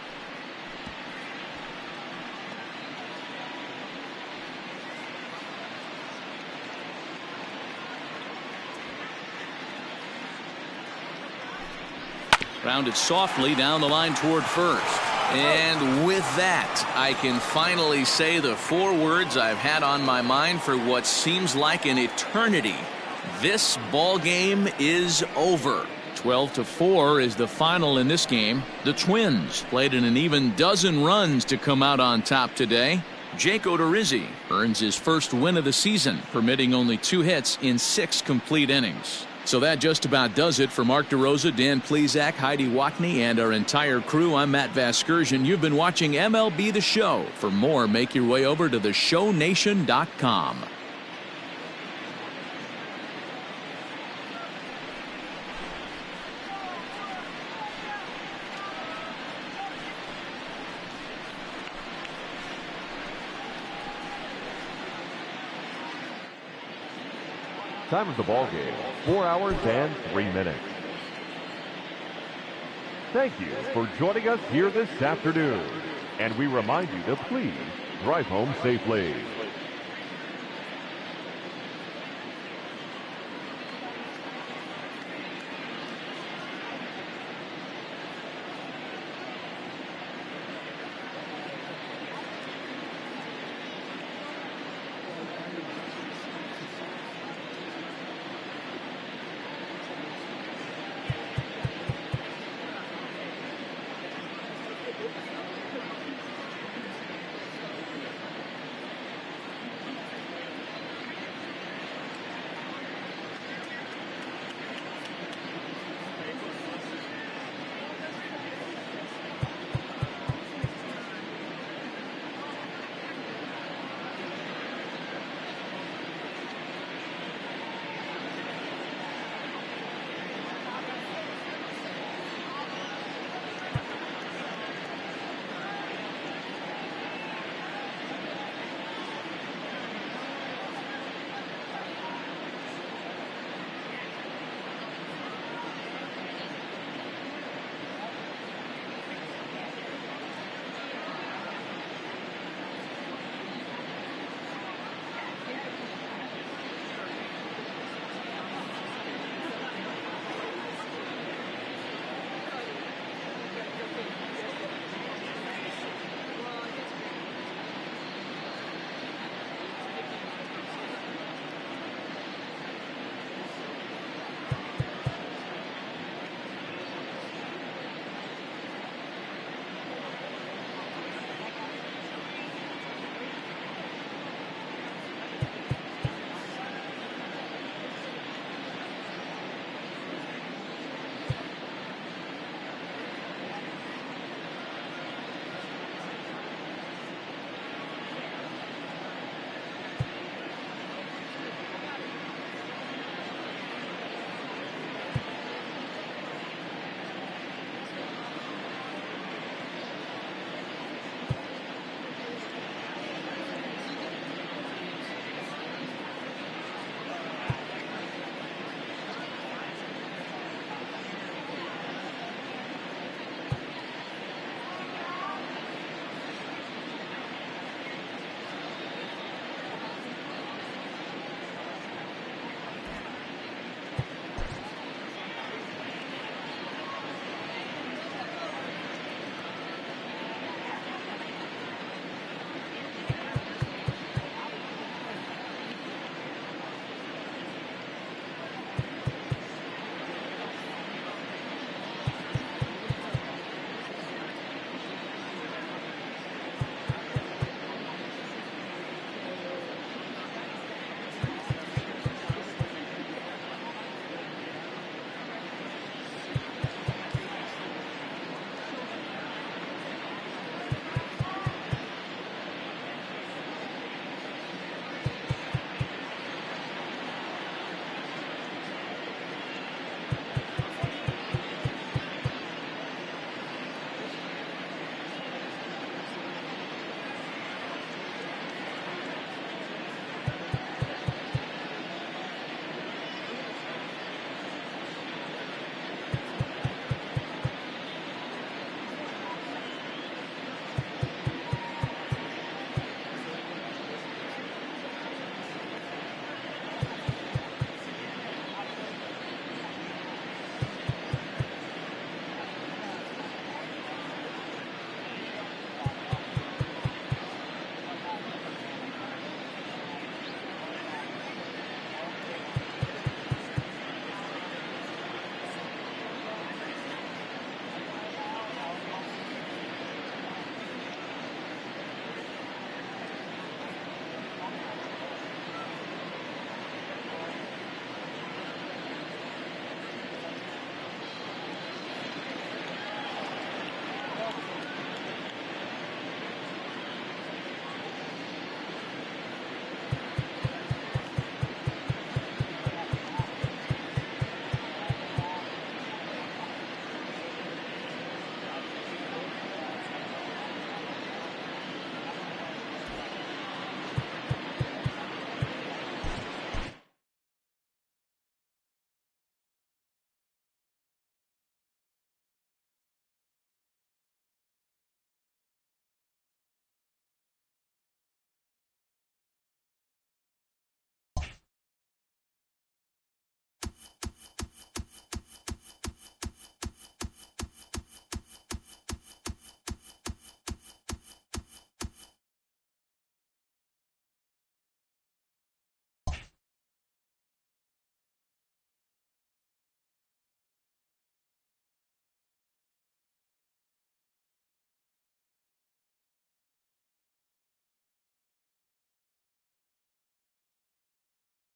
Grounded softly down the line toward first. And with that, I can finally say the 4 words I've had on my mind for what seems like an eternity. This ball game is over. 12-4 is the final in this game. The Twins played in an even dozen runs to come out on top today. Jake Odorizzi earns his first win of the season, permitting only 2 hits in 6 complete innings. So that just about does it for Mark DeRosa, Dan Plesac, Heidi Watney, and our entire crew. I'm Matt Vasgersian. You've been watching MLB The Show. For more, make your way over to theshownation.com. Time of the ball game, 4 hours and 3 minutes. Thank you for joining us here this afternoon. And we remind you to please drive home safely.